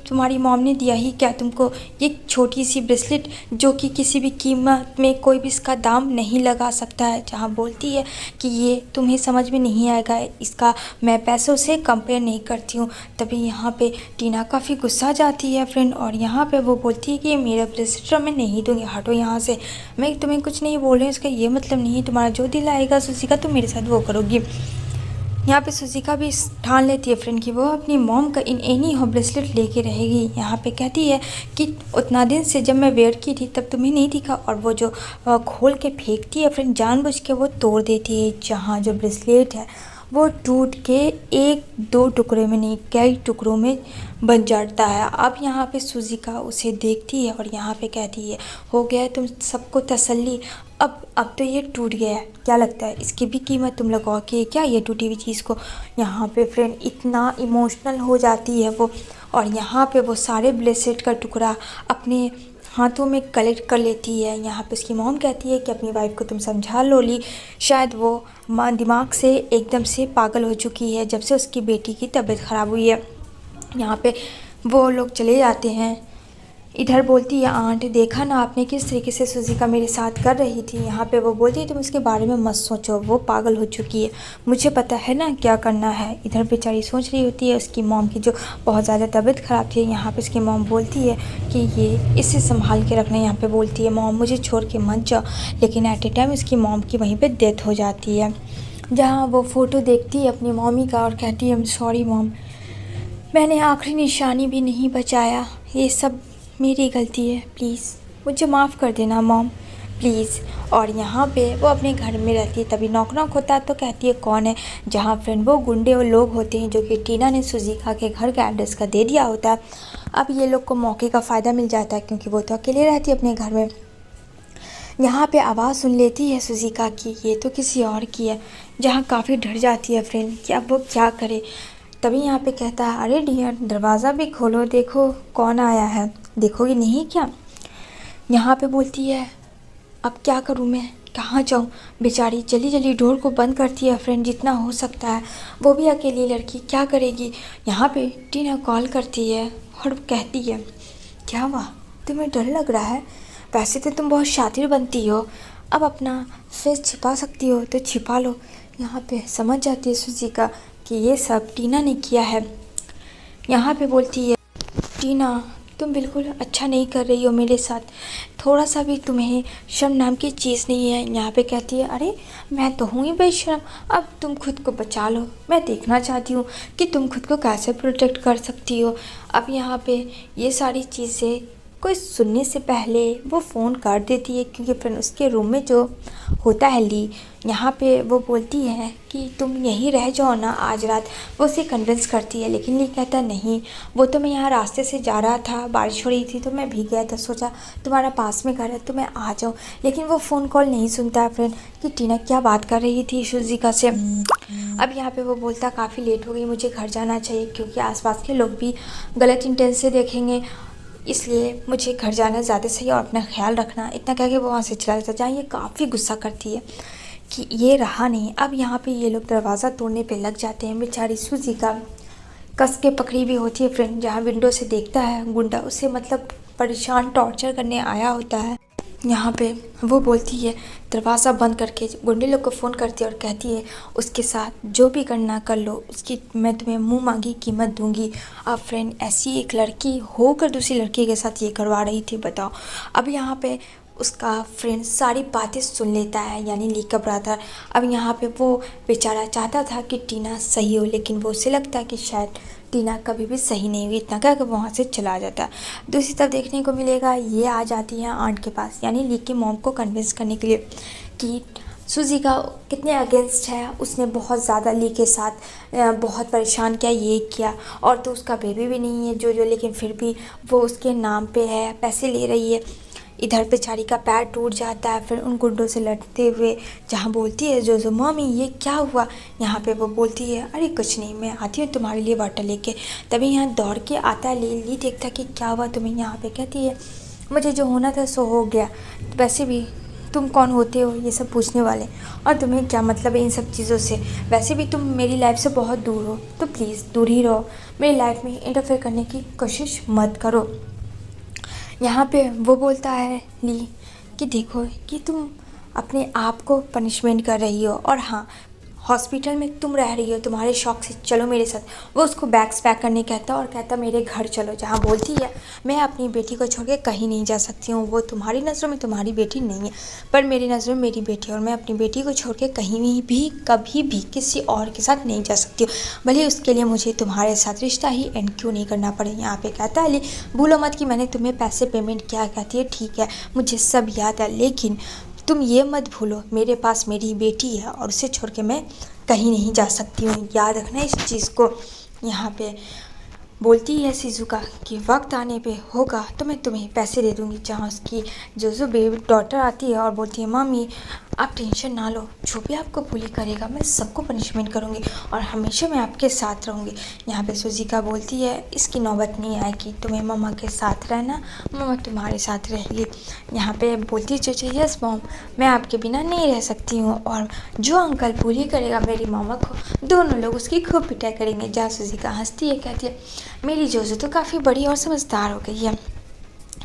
तुम्हारी मॉम ने दिया ही क्या तुमको ये छोटी सी ब्रेसलेट जो कि किसी भी कीमत में कोई भी इसका दाम नहीं लगा सकता है। जहाँ बोलती है कि ये तुम्हें समझ में नहीं आएगा, इसका मैं पैसों से कंपेयर नहीं करती हूँ। तभी यहाँ पे टीना काफ़ी गुस्सा जाती है फ्रेंड, और यहाँ पे वो बोलती है कि मेरा ब्रेसलेट मैं नहीं दूँगी, हटो यहाँ से, मैं तुम्हें कुछ नहीं बोल रही हूँ, इसका ये मतलब नहीं है तुम्हारा जो दिल आएगा सुजीका तुम मेरे साथ वो करोगी। यहाँ पे सुजीका भी ठान लेती है फ्रेंड कि वो अपनी मॉम का इन एनी हो ब्रेसलेट लेके रहेगी। यहाँ पे कहती है कि उतना दिन से जब मैं वेयर की थी तब तुम्हें नहीं दिखा, और वो जो खोल के फेंकती है फ्रेंड, जानबूझ के वो तोड़ देती है। जहाँ जो ब्रेसलेट है वो टूट के एक दो टुकड़े में नहीं कई टुकड़ों में बन जाता है। अब यहाँ पे सुजीका उसे देखती है और यहाँ पे कहती है हो गया है तुम सबको तसल्ली, अब तो ये टूट गया है, क्या लगता है इसकी भी कीमत तुम लगाओगे क्या ये टूटी हुई चीज़ को? यहाँ पे फ्रेंड इतना इमोशनल हो जाती है वो, और यहाँ पे वो सारे ब्रेसलेट का टुकड़ा अपने हाथों में कलेक्ट कर लेती है। यहाँ पे उसकी मॉम कहती है कि अपनी वाइफ को तुम समझा लो ली, शायद वो माँ दिमाग से एकदम से पागल हो चुकी है जब से उसकी बेटी की तबीयत ख़राब हुई है। यहाँ पे वो लोग चले जाते हैं। इधर बोलती है आंट देखा ना आपने किस तरीके से सुजीका मेरे साथ कर रही थी। यहाँ पे वो बोलती है तुम उसके बारे में मत सोचो, वो पागल हो चुकी है, मुझे पता है ना क्या करना है। इधर बेचारी सोच रही होती है उसकी मॉम की जो बहुत ज़्यादा तबीयत ख़राब थी। यहाँ पे उसकी मॉम बोलती है कि ये इसे संभाल के रखना। यहाँ पे बोलती है मॉम मुझे छोड़ के मत जाओ, लेकिन एट ए टाइम उसकी मॉम की वहीं पर डेथ हो जाती है। जहाँ वो फ़ोटो देखती है अपनी मॉमी का और कहती है सॉरी मॉम, मैंने आखिरी निशानी भी नहीं बचाया, ये सब मेरी गलती है, प्लीज़ मुझे माफ़ कर देना मॉम प्लीज़। और यहाँ पे वो अपने घर में रहती है। तभी नॉक नॉक होता है तो कहती है कौन है। जहाँ फ्रेंड वो गुंडे और लोग होते हैं जो कि टीना ने सुजीका के घर का एड्रेस का दे दिया होता है। अब ये लोग को मौके का फ़ायदा मिल जाता है क्योंकि वो तो अकेले रहती है अपने घर में। यहाँ पे आवाज़ सुन लेती है सुजीका की, ये तो किसी और की है। जहाँ काफ़ी डर जाती है फ्रेंड कि अब वो क्या करे। तभी यहाँ पे कहता है अरे डियर दरवाज़ा भी खोलो, देखो कौन आया है, देखोगी नहीं क्या? यहाँ पे बोलती है अब क्या करूँ मैं, कहाँ जाऊँ? बेचारी जल्दी जल्दी डोर को बंद करती है फ्रेंड जितना हो सकता है, वो भी अकेली लड़की क्या करेगी। यहाँ पे टीना कॉल करती है और कहती है क्या हुआ, तुम्हें डर लग रहा है? वैसे तो तुम बहुत शातिर बनती हो, अब अपना फेस छिपा सकती हो तो छिपा लो। यहाँ पे समझ जाती है सुजीका कि ये सब टीना ने किया है। यहाँ पे बोलती है टीना तुम बिल्कुल अच्छा नहीं कर रही हो मेरे साथ, थोड़ा सा भी तुम्हें शर्म नाम की चीज़ नहीं है। यहाँ पे कहती है अरे मैं तो हूँ ही बेशर्म, अब तुम खुद को बचा लो, मैं देखना चाहती हूँ कि तुम खुद को कैसे प्रोटेक्ट कर सकती हो। अब यहाँ पे ये सारी चीज़ें कोई सुनने से पहले वो फ़ोन कर देती है क्योंकि फिर उसके रूम में जो होता है ली, यहाँ पे वो बोलती है कि तुम यहीं रह जाओ ना आज रात। वो उसे कन्विंस करती है लेकिन ली कहता नहीं, वो तो मैं यहाँ रास्ते से जा रहा था, बारिश हो रही थी तो मैं भीग गया था, सोचा तुम्हारा पास में घर है तो मैं आ जाऊँ। लेकिन वो फ़ोन कॉल नहीं सुनता है फ्रेंड कि टीना क्या बात कर रही थी सुजीका से। अब यहाँ पे वो बोलता काफ़ी लेट हो गई, मुझे घर जाना चाहिए क्योंकि आसपास के लोग भी गलत इंटेंस से देखेंगे, इसलिए मुझे घर जाना ज़्यादा सही और अपना ख्याल रखना। इतना कह के वो वहाँ से चला जाता। जहाँ ये काफ़ी गुस्सा करती है कि ये रहा नहीं। अब यहाँ पे ये लोग दरवाज़ा तोड़ने पे लग जाते हैं। बेचारी सुजीका कस के पकड़ी भी होती है फ्रेंड। जहाँ विंडो से देखता है गुंडा उसे मतलब परेशान टॉर्चर करने आया होता है। यहाँ पे वो बोलती है, दरवाज़ा बंद करके गुंडे लोग को फ़ोन करती है और कहती है उसके साथ जो भी करना कर लो, उसकी मैं तुम्हें मुंह मांगी कीमत दूंगी। अब फ्रेंड, ऐसी एक लड़की होकर दूसरी लड़की के साथ ये करवा रही थी, बताओ। अब यहाँ पे उसका फ्रेंड सारी बातें सुन लेता है, यानी ली का ब्रदर। अब यहाँ पे वो बेचारा चाहता था कि टीना सही हो, लेकिन वो उसे लगता है कि शायद टीना कभी भी सही नहीं हुई, इतना क्या कि वहाँ से चला जाता। दूसरी तरफ देखने को मिलेगा, ये आ जाती है आंट के पास, यानी ली की मॉम को कन्विंस करने के लिए कि सूजी का कितने अगेंस्ट है। उसने बहुत ज़्यादा ली के साथ बहुत परेशान किया, ये किया, और तो उसका बेबी भी नहीं है जो लेकिन फिर भी वो उसके नाम पे है, पैसे ले रही है। इधर बेचारी का पैर टूट जाता है, फिर उन गुंडों से लड़ते हुए जहाँ बोलती है जो मम्मी ये क्या हुआ। यहाँ पे वो बोलती है अरे कुछ नहीं, मैं आती हूँ तुम्हारे लिए वाटर लेके। तभी यहाँ दौड़ के आता है ली देखता कि क्या हुआ तुम्हें। यहाँ पे कहती है मुझे जो होना था सो हो गया, वैसे भी तुम कौन होते हो ये सब पूछने वाले, और तुम्हें क्या मतलब है इन सब चीज़ों से, वैसे भी तुम मेरी लाइफ से बहुत दूर हो, तो प्लीज़ दूर ही रहो, मेरी लाइफ में इंटरफेयर करने की कोशिश मत करो। यहाँ पे वो बोलता है ली कि देखो कि तुम अपने आप को पनिशमेंट कर रही हो, और हाँ हॉस्पिटल में तुम रह रही हो तुम्हारे शौक से, चलो मेरे साथ। वो उसको बैग्स पैक करने कहता और कहता मेरे घर चलो, जहाँ बोलती है मैं अपनी बेटी को छोड़ के कहीं नहीं जा सकती हूँ। वो तुम्हारी नज़रों में तुम्हारी बेटी नहीं है, पर मेरी नज़रों में मेरी बेटी है, और मैं अपनी बेटी को छोड़ के कहीं भी कभी भी किसी और के साथ नहीं जा सकती हूँ, भले उसके लिए मुझे तुम्हारे साथ रिश्ता ही एंड क्यों नहीं करना पड़े। यहाँ पे कहता है भूलो मत कि मैंने तुम्हें पैसे पेमेंट किया। कहती है ठीक है मुझे सब याद है, लेकिन तुम ये मत भूलो मेरे पास मेरी बेटी है और उसे छोड़ के मैं कहीं नहीं जा सकती हूँ, याद रखना इस चीज़ को। यहाँ पे बोलती है शिजुका कि वक्त आने पे होगा तो मैं तुम्हें पैसे दे दूँगी। जहाँ उसकी जो बेबी डॉटर आती है और बोलती है मम्मी आप टेंशन ना लो, जो भी आपको बुली करेगा मैं सबको पनिशमेंट करूँगी और हमेशा मैं आपके साथ रहूँगी। यहाँ पे शिजुका बोलती है इसकी नौबत नहीं आएगी, तुम्हें मम्मा के साथ रहना, मम्मा तुम्हारे साथ रहेगी। यहाँ पे बोलती है यस मॉम, मैं आपके बिना नहीं रह सकती हूँ, और जो अंकल बुली करेगा मेरी मामा को, दोनों लोग उसकी खूब पिटाई करेंगे। जहाँ शिजुका हंसती है, कहती है मेरी जोजो तो काफ़ी बड़ी और समझदार हो गई है।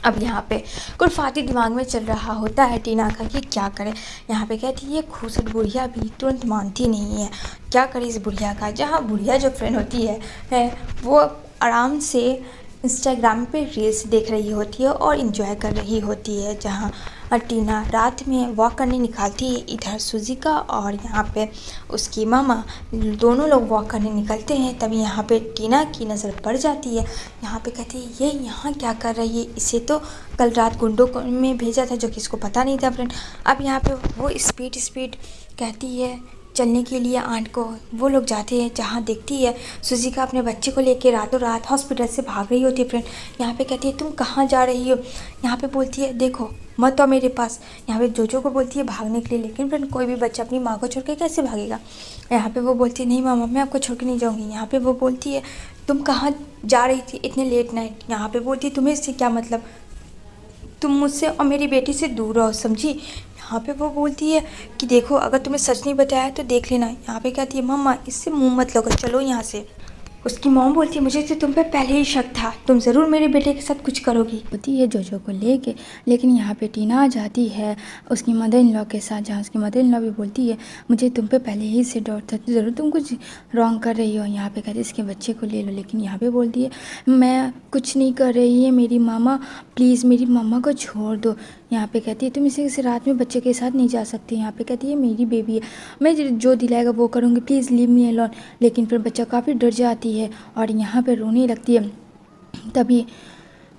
अब यहाँ पे कुरफाती दिमाग में चल रहा होता है टीना का कि क्या करे। यहाँ पे कहती है ये खूसट बुढ़िया भी तुरंत मानती नहीं है, क्या करे इस बुढ़िया का। जहाँ बुढ़िया जो फ्रेंड होती है वो आराम से इंस्टाग्राम पे रील्स देख रही होती है और इन्जॉय कर रही होती है। जहाँ टीना रात में वॉक करने निकालती है, इधर सुजिका और यहाँ पे उसकी मामा दोनों लोग वॉक करने निकलते हैं। तभी यहाँ पे टीना की नज़र पड़ जाती है। यहाँ पे कहती है ये यहाँ क्या कर रही है, इसे तो कल रात गुंडों में भेजा था जो कि इसको पता नहीं था फ्रेंड। अब यहाँ पे वो स्पीड कहती है चलने के लिए आंट को, वो लोग जाते हैं जहाँ देखती है सुजिका अपने बच्चे को लेके रातों रात हॉस्पिटल से भाग रही होती है फ्रेंड। यहाँ पे कहती है तुम कहाँ जा रही हो। यहाँ पे बोलती है देखो मत आओ मेरे पास। यहाँ पे जोजो को बोलती है भागने के लिए, लेकिन फ्रेंड कोई भी बच्चा अपनी माँ को छोड़ के कैसे भागेगा। यहाँ पे वो बोलती है नहीं मामा मैं आपको छोड़ के नहीं जाऊँगी। यहाँ पे वो बोलती है तुम कहाँ जा रही थी इतने लेट नाइट। यहाँ पे बोलती है तुम्हें इससे क्या मतलब, तुम मुझसे और मेरी बेटी से दूर रहो, समझी। यहाँ पे वो बोलती है कि देखो अगर तुम्हें सच नहीं बताया तो देख लेना। यहाँ पे कहती है मम्मा इससे मुंह मत लगाओ, चलो यहाँ से। उसकी मॉम बोलती है मुझे तो तुम पे पहले ही शक था, तुम ज़रूर मेरे बेटे के साथ कुछ करोगी। होती है जोजो को लेके, लेकिन यहाँ पे टीना आ जाती है उसकी मदर इन लॉ के साथ, जहाँ उसकी मदर इन लॉ भी बोलती है मुझे तुम पे पहले ही से डर था, ज़रूर तुम कुछ रॉन्ग कर रही हो। यहाँ पे कहती है इसके बच्चे को ले लो, लेकिन यहाँ पे बोलती है मैं कुछ नहीं कर रही है मेरी मामा, प्लीज़ मेरी मामा को छोड़ दो। यहाँ पे कहती है तुम इसे रात में बच्चे के साथ नहीं जा सकती। यहाँ पे कहती है मेरी बेबी है, मैं जो दिलाएगा वो करूँगी, प्लीज़ लीव मी अलोन। लेकिन फिर बच्चा काफ़ी डर जाती है और यहाँ पे रोने लगती है। तभी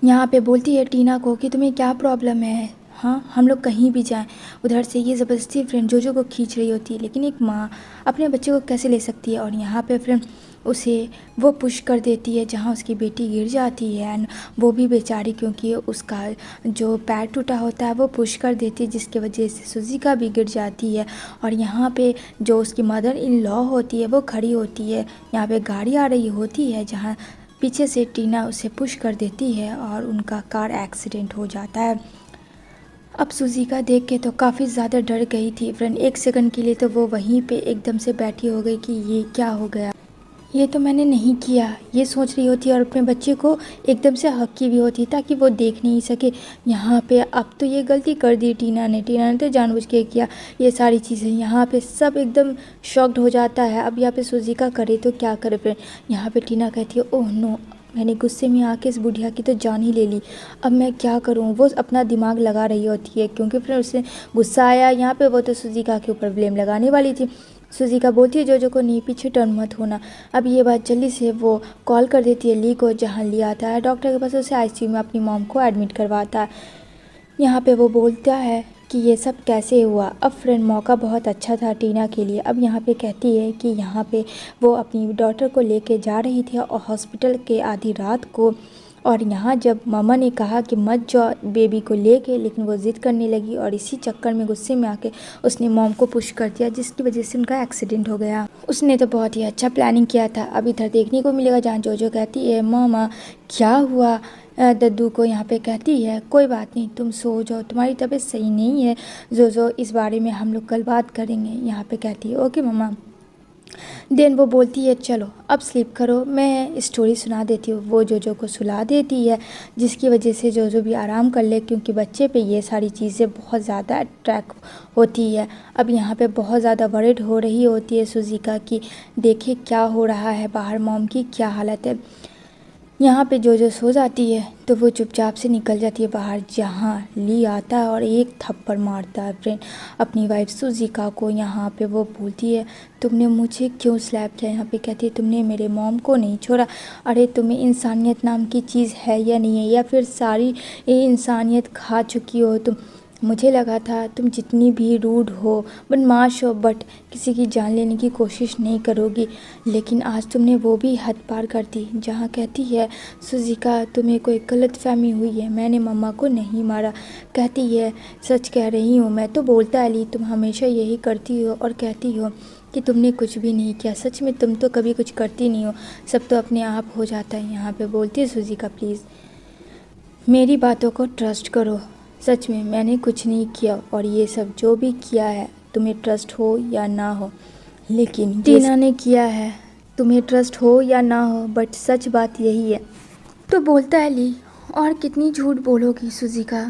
यहाँ पे बोलती है टीना को कि तुम्हें क्या प्रॉब्लम है, हाँ हम लोग कहीं भी जाएं। उधर से ये ज़बरदस्ती फ्रेंड जोजो को खींच रही होती है, लेकिन एक माँ अपने बच्चे को कैसे ले सकती है। और यहाँ पे फ्रेंड उसे वो पुश कर देती है जहाँ उसकी बेटी गिर जाती है, एंड वो भी बेचारी क्योंकि उसका जो पैर टूटा होता है वो पुश कर देती है, जिसकी वजह से सुजिका भी गिर जाती है। और यहाँ पे जो उसकी मदर इन लॉ होती है वो खड़ी होती है। यहाँ पे गाड़ी आ रही होती है जहाँ पीछे से टीना उसे पुश कर देती है और उनका कार एक्सीडेंट हो जाता है। अब सुजिका देख के तो काफ़ी ज़्यादा डर गई थी फ्रेंड, एक सेकंड के लिए तो वो वहीं पे एकदम से बैठी हो गई कि ये क्या हो गया। ये तो मैंने नहीं किया, ये सोच रही होती और अपने बच्चे को एकदम से हक की भी होती ताकि वो देख नहीं सके। यहाँ पे अब तो ये गलती कर दी टीना ने तो जानबूझ के किया ये सारी चीज़ें। यहाँ पे सब एकदम शॉक्ड हो जाता है। अब यहाँ पे सुजीका करे तो क्या करे फिर। यहाँ पे टीना कहती है ओह नो, मैंने गुस्से में आके इस बुढ़िया की तो जान ही ले ली, अब मैं क्या करूं। वो अपना दिमाग लगा रही होती है क्योंकि फिर उसे गुस्सा आया यहाँ पे। वो तो सुजीका के ऊपर ब्लेम लगाने वाली थी। सुजीका बोलती है जो को नहीं पीछे टर्न मत होना। अब ये बात जल्दी से वो कॉल कर देती है ली को, जहाँ ली आता है डॉक्टर के पास, उसे आईसीयू में अपनी मॉम को एडमिट करवाता है। यहाँ पे वो बोलता है कि ये सब कैसे हुआ। अब फ्रेंड मौका बहुत अच्छा था टीना के लिए। अब यहाँ पे कहती है कि यहाँ पे वो अपनी डॉटर को लेके जा रही थी और हॉस्पिटल के आधी रात को, और यहाँ जब मामा ने कहा कि मत जाओ बेबी को लेके, लेकिन वो ज़िद करने लगी और इसी चक्कर में गुस्से में आके उसने मॉम को पुश कर दिया, जिसकी वजह से उनका एक्सीडेंट हो गया। उसने तो बहुत ही अच्छा प्लानिंग किया था। अब इधर देखने को मिलेगा जहाँ जो कहती है मामा क्या हुआ। दद्दू को यहाँ पे कहती है कोई बात नहीं, तुम सो जाओ, तुम्हारी तबीयत सही नहीं है जो इस बारे में हम लोग कल बात करेंगे। यहाँ पे कहती है ओके मम्मा। देन वो बोलती है चलो अब स्लीप करो, मैं स्टोरी सुना देती हूँ। वो जो को सुला देती है, जिसकी वजह से जो भी आराम कर ले, क्योंकि बच्चे पे ये सारी चीज़ें बहुत ज़्यादा अट्रैक्ट होती है। अब यहाँ पे बहुत ज़्यादा वरिड हो रही होती है सुजीका की, देखे क्या हो रहा है बाहर, मॉम की क्या हालत है। यहाँ पे जो सो जाती है तो वो चुपचाप से निकल जाती है बाहर, जहाँ ली आता है और एक थप्पड़ मारता है फ्रेंड अपनी वाइफ सुजीका को। यहाँ पे वो बोलती है तुमने मुझे क्यों स्लैप किया। यहाँ पे कहती है तुमने मेरे मॉम को नहीं छोड़ा। अरे तुम्हें इंसानियत नाम की चीज़ है या नहीं है, या फिर सारी इंसानियत खा चुकी हो तुम। मुझे लगा था तुम जितनी भी रूड हो, बदमाश हो, बट किसी की जान लेने की कोशिश नहीं करोगी, लेकिन आज तुमने वो भी हद पार कर दी। जहाँ कहती है सुजीका तुम्हें कोई गलतफहमी हुई है, मैंने मम्मा को नहीं मारा। कहती है सच कह रही हूँ मैं। तो बोलता है ली तुम हमेशा यही करती हो और कहती हो कि तुमने कुछ भी नहीं किया, सच में तुम तो कभी कुछ करती नहीं हो, सब तो अपने आप हो जाता है। यहाँ पे बोलती है सुजीका प्लीज़ मेरी बातों को ट्रस्ट करो, सच में मैंने कुछ नहीं किया, और ये सब जो भी किया है तुम्हें ट्रस्ट हो या ना हो, लेकिन टीना ने किया है, तुम्हें ट्रस्ट हो या ना हो, बट सच बात यही है। तो बोलता है ली और कितनी झूठ बोलोगी सुजीका,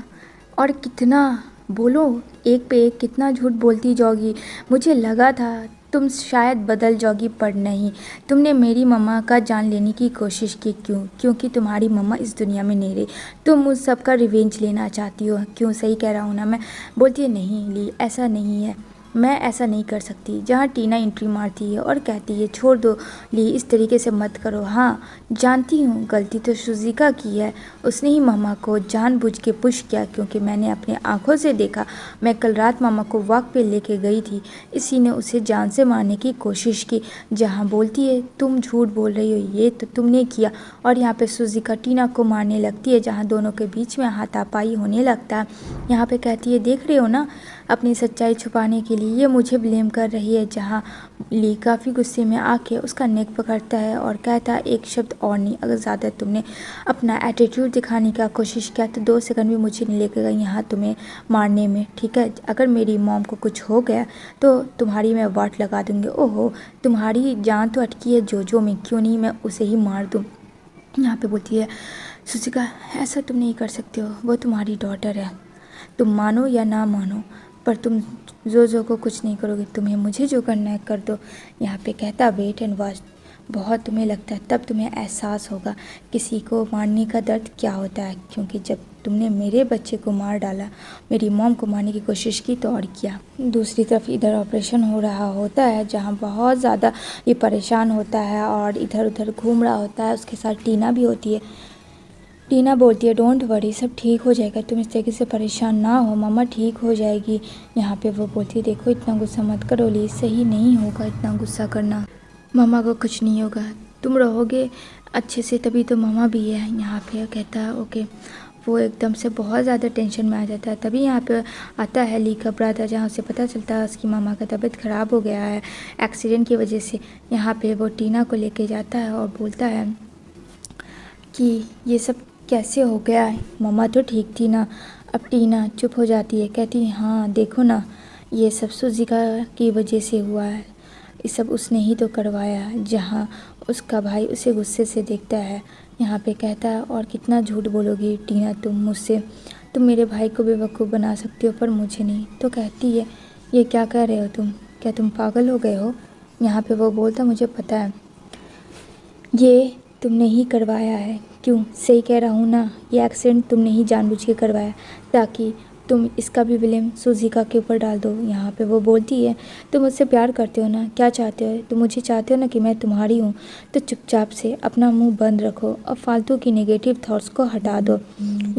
और कितना बोलो, एक पे एक कितना झूठ बोलती जाओगी। मुझे लगा था तुम शायद बदल जाओगी, पर नहीं, तुमने मेरी मम्मा का जान लेने की कोशिश की। क्यों? क्योंकि तुम्हारी मम्मा इस दुनिया में नहीं रही, तुम उस सब का रिवेंज लेना चाहती हो। क्यों? सही कह रहा हूँ ना मैं। बोलती है नहीं ली ऐसा नहीं है, मैं ऐसा नहीं कर सकती। जहाँ टीना एंट्री मारती है और कहती है छोड़ दो ली, इस तरीके से मत करो। हाँ जानती हूँ गलती तो सुजीका की है, उसने ही मामा को जानबूझ के पुश किया, क्योंकि मैंने अपने आंखों से देखा। मैं कल रात मामा को वॉक पे लेके गई थी, इसी ने उसे जान से मारने की कोशिश की। जहाँ बोलती है तुम झूठ बोल रही हो, ये तो तुमने किया। और यहाँ पे सुजीका टीना को मारने लगती है, जहाँ दोनों के बीच में हाथापाई होने लगता है। यहाँ पे कहती है देख रहे हो ना, अपनी सच्चाई छुपाने के लिए ये मुझे ब्लेम कर रही है। जहाँ ली काफ़ी गुस्से में आके उसका नेक पकड़ता है और कहता है एक शब्द और नहीं, अगर ज़्यादा तुमने अपना एटीट्यूड दिखाने का कोशिश किया तो 2 सेकंड भी मुझे नहीं लगेगा यहाँ तुम्हें मारने में, ठीक है। अगर मेरी मॉम को कुछ हो गया तो तुम्हारी मैं वाट लगा दूँगी। ओहो तुम्हारी जान तो अटकी है जो में, क्यों नहीं मैं उसे ही मार दूँ। यहाँ पे बोलती है सुजीका ऐसा तुम नहीं कर सकते हो, वो तुम्हारी डॉटर है, तुम मानो या ना मानो, पर तुम जो को कुछ नहीं करोगे, तुम्हें मुझे जो करना है कर दो। यहाँ पे कहता वेट एंड वॉच, बहुत तुम्हें लगता है तब तुम्हें एहसास होगा किसी को मारने का दर्द क्या होता है, क्योंकि जब तुमने मेरे बच्चे को मार डाला, मेरी मॉम को मारने की कोशिश की तो और क्या। दूसरी तरफ इधर ऑपरेशन हो रहा होता है, जहाँ बहुत ज़्यादा ये परेशान होता है और इधर उधर घूम रहा होता है। उसके साथ टीना भी होती है। टीना बोलती है डोंट वरी, सब ठीक हो जाएगा, तुम इस तरीके से परेशान ना हो, मम्मा ठीक हो जाएगी। यहाँ पे वो बोलती है देखो इतना गुस्सा मत करो ली, सही नहीं होगा इतना गुस्सा करना, मम्मा को कुछ नहीं होगा, तुम रहोगे अच्छे से तभी तो मम्मा भी है। यहाँ पे कहता है ओके। वो एकदम से बहुत ज़्यादा टेंशन में आ जाता है। तभी यहाँ पे आता है ली का ब्रदर, जहाँ उसे पता चलता है उसकी मामा का तबीयत ख़राब हो गया है एक्सीडेंट की वजह से। यहाँ पे वो टीना को लेके जाता है और बोलता है कि ये सब कैसे हो गया है, मम्मा तो ठीक थी ना। अब टीना चुप हो जाती है, कहती है हाँ देखो ना ये सब सुजीका की वजह से हुआ है, ये सब उसने ही तो करवाया। जहाँ उसका भाई उसे गुस्से से देखता है। यहाँ पे कहता है और कितना झूठ बोलोगी टीना तुम मुझसे, तुम मेरे भाई को बेवकूफ़ बना सकती हो पर मुझे नहीं। तो कहती है ये क्या कह रहे हो तुम, क्या तुम पागल हो गए हो। यहाँ पे वो बोलता मुझे पता है ये तुमने ही करवाया है। क्यों, सही कह रहा हूँ ना, ये एक्सीडेंट तुमने ही जानबूझ के करवाया ताकि तुम इसका भी ब्लेम सुजीका के ऊपर डाल दो। यहाँ पे वो बोलती है तुम मुझसे प्यार करते हो ना, क्या चाहते हो, तुम मुझे चाहते हो ना कि मैं तुम्हारी हूँ, तो चुपचाप से अपना मुंह बंद रखो और फालतू की नेगेटिव थॉट्स को हटा दो।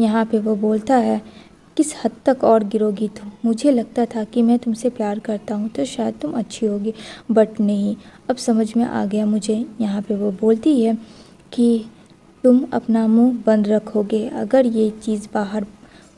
यहाँ पे वो बोलता है किस हद तक और गिरोगी तुम, मुझे लगता था कि मैं तुमसे प्यार करता हूँ तो शायद तुम अच्छी होगी, बट नहीं, अब समझ में आ गया मुझे। यहाँ पे वो बोलती है कि तुम अपना मुंह बंद रखोगे, अगर ये चीज़ बाहर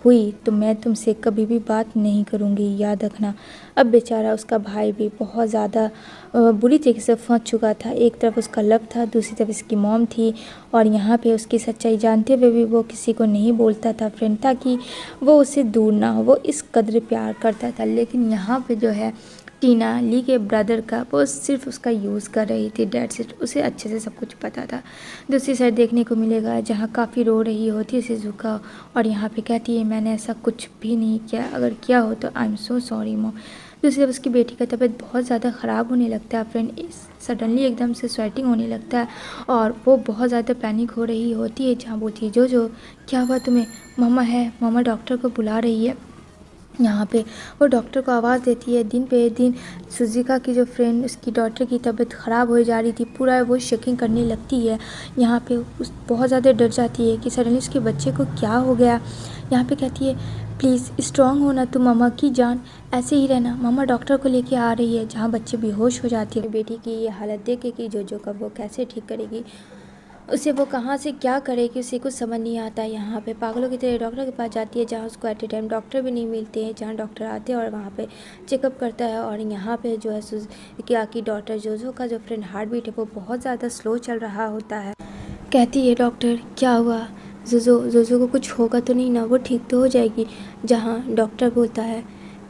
हुई तो मैं तुमसे कभी भी बात नहीं करूँगी, याद रखना। अब बेचारा उसका भाई भी बहुत ज़्यादा बुरी तरीके से फंस चुका था। एक तरफ उसका लव था, दूसरी तरफ इसकी मॉम थी और यहाँ पे उसकी सच्चाई जानते हुए भी वो किसी को नहीं बोलता था फ्रेंड, ताकि वो उससे दूर ना हो। वो इस कदर प्यार करता था, लेकिन यहाँ पे जो है टीना ली के ब्रदर का वो सिर्फ उसका यूज़ कर रही थी, डेट्स इट। उसे अच्छे से सब कुछ पता था। दूसरी साइड देखने को मिलेगा जहाँ काफ़ी रो रही होती है शिजुका और यहाँ पे कहती है मैंने ऐसा कुछ भी नहीं किया, अगर किया हो तो I am so sorry mom. दूसरी तरफ उसकी बेटी का तबीयत बहुत ज़्यादा ख़राब होने लगता है फ्रेंड, सडनली एकदम से स्वेटिंग होने लगता है और वो बहुत ज़्यादा पैनिक हो रही होती है। जहाँ बोलती है जो क्या हुआ तुम्हें, मामा है, मामा डॉक्टर को बुला रही है। यहाँ पे वो डॉक्टर को आवाज़ देती है। दिन पे दिन सुजीका की जो फ्रेंड उसकी डॉटर की तबीयत ख़राब हो जा रही थी, पूरा वो शेकिंग करने लगती है। यहाँ पे उस बहुत ज़्यादा डर जाती है कि सडनली उसके बच्चे को क्या हो गया। यहाँ पे कहती है प्लीज़ स्ट्रांग होना तुम मामा की जान, ऐसे ही रहना, मामा डॉक्टर को लेके आ रही है। जहाँ बच्चे बेहोश हो जाती है। बेटी की ये हालत देख के कि जो का वो कैसे ठीक करेगी, उसे वो कहाँ से क्या करेगी, उसे कुछ समझ नहीं आता। यहाँ पे पागलों की तरह डॉक्टर के पास जाती है, जहाँ उसको एट ए टाइम डॉक्टर भी नहीं मिलते हैं। जहाँ डॉक्टर आते हैं और वहाँ पे चेकअप करता है और यहाँ पे जो है सुजिका की डॉटर जोजो का जो फ्रेंड हार्ट बीट है वो बहुत ज़्यादा स्लो चल रहा होता है। कहती है डॉक्टर क्या हुआ, जोजो को कुछ होगा तो नहीं ना, वो ठीक तो हो जाएगी। जहाँ डॉक्टर बोलता है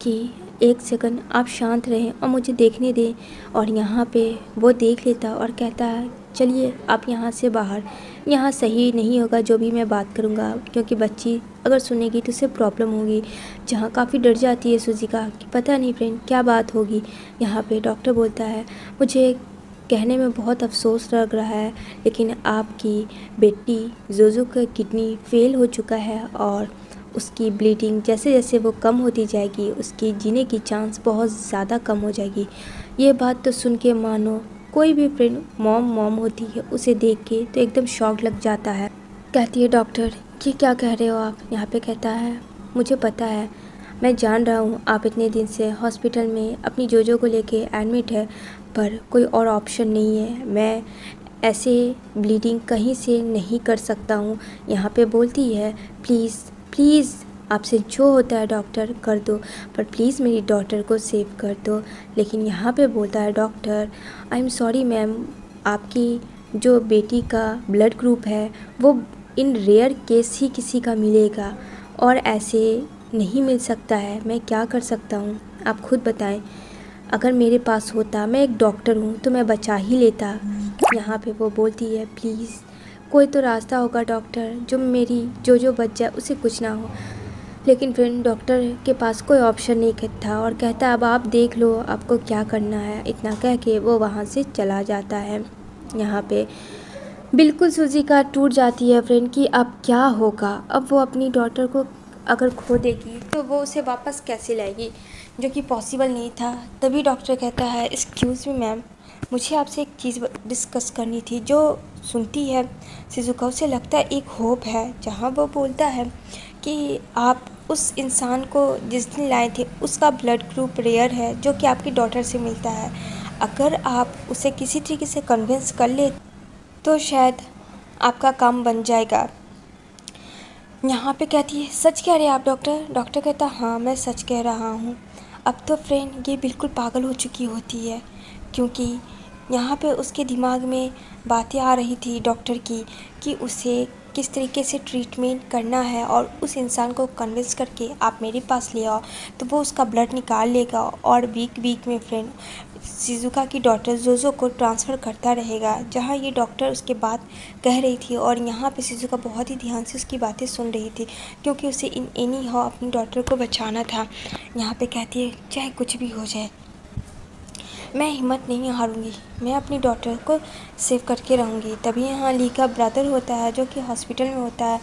कि एक सेकंड आप शांत रहें और मुझे देखने दें, और यहाँ पे वो देख लेता और कहता है चलिए आप यहाँ से बाहर, यहाँ सही नहीं होगा जो भी मैं बात करूँगा, क्योंकि बच्ची अगर सुनेगी तो उसे प्रॉब्लम होगी। जहाँ काफ़ी डर जाती है सुजीका कि पता नहीं फ्रेंड क्या बात होगी। यहाँ पे डॉक्टर बोलता है मुझे कहने में बहुत अफसोस लग रहा है, लेकिन आपकी बेटी जोजो का किडनी फेल हो चुका है और उसकी ब्लीडिंग जैसे जैसे वो कम होती जाएगी उसकी जीने की चांस बहुत ज़्यादा कम हो जाएगी। ये बात तो सुन के मानो कोई भी फ्रेंड मॉम होती है उसे देख के तो एकदम शॉक लग जाता है। कहती है डॉक्टर ये क्या कह रहे हो आप। यहाँ पे कहता है मुझे पता है, मैं जान रहा हूँ आप इतने दिन से हॉस्पिटल में अपनी जोजो को लेके एडमिट है, पर कोई और ऑप्शन नहीं है, मैं ऐसे ब्लीडिंग कहीं से नहीं कर सकता हूँ। यहाँ पे बोलती है प्लीज़ आपसे जो होता है डॉक्टर कर दो, पर प्लीज़ मेरी डॉटर को सेव कर दो। लेकिन यहाँ पे बोलता है doctor I am sorry ma'am, आपकी जो बेटी का ब्लड ग्रुप है वो इन रेयर केस ही किसी का मिलेगा और ऐसे नहीं मिल सकता है। मैं क्या कर सकता हूँ आप खुद बताएं। अगर मेरे पास होता, मैं एक डॉक्टर हूँ, तो मैं बचा ही लेता। यहाँ पे वो बोलती है प्लीज़ कोई तो रास्ता होगा डॉक्टर, जो मेरी जो बच जाए उसे कुछ ना हो। लेकिन फिर डॉक्टर के पास कोई ऑप्शन नहीं था और कहता अब आप देख लो आपको क्या करना है। इतना कह के वो वहाँ से चला जाता है। यहाँ पे बिल्कुल सुजीका टूट जाती है फ्रेंड कि अब क्या होगा। अब वो अपनी डॉटर को अगर खो देगी तो वो उसे वापस कैसे लाएगी, जो कि पॉसिबल नहीं था। तभी डॉक्टर कहता है एक्सक्यूज़ मी मैम, मुझे आपसे एक चीज़ डिस्कस करनी थी। जो सुनती है शिजुका उसे लगता है एक होप है। जहाँ वो बोलता है कि आप उस इंसान को जिस दिन लाए थे उसका ब्लड ग्रुप रेयर है जो कि आपकी डॉटर से मिलता है। अगर आप उसे किसी तरीके से कन्विंस कर ले तो शायद आपका काम बन जाएगा। यहाँ पे कहती है सच कह रहे हैं आप डॉक्टर। डॉक्टर कहता हाँ मैं सच कह रहा हूँ। अब तो फ्रेंड ये बिल्कुल पागल हो चुकी होती है, क्योंकि यहाँ पे उसके दिमाग में बातें आ रही थी डॉक्टर की कि उसे किस तरीके से ट्रीटमेंट करना है और उस इंसान को कन्विंस करके आप मेरे पास ले आओ तो वो उसका ब्लड निकाल लेगा और वीक में फ्रेंड शिजुका की डॉटर जोजो को ट्रांसफ़र करता रहेगा। जहाँ ये डॉक्टर उसके बात कह रही थी और यहाँ पे शिजुका बहुत ही ध्यान से उसकी बातें सुन रही थी क्योंकि उसे इन एनी हाउ अपनी डॉटर को बचाना था। यहाँ पे कहती है चाहे कुछ भी हो जाए मैं हिम्मत नहीं हारूंगी, मैं अपनी डॉटर को सेव करके रहूँगी। तभी यहाँ ली का ब्रदर होता है जो कि हॉस्पिटल में होता है।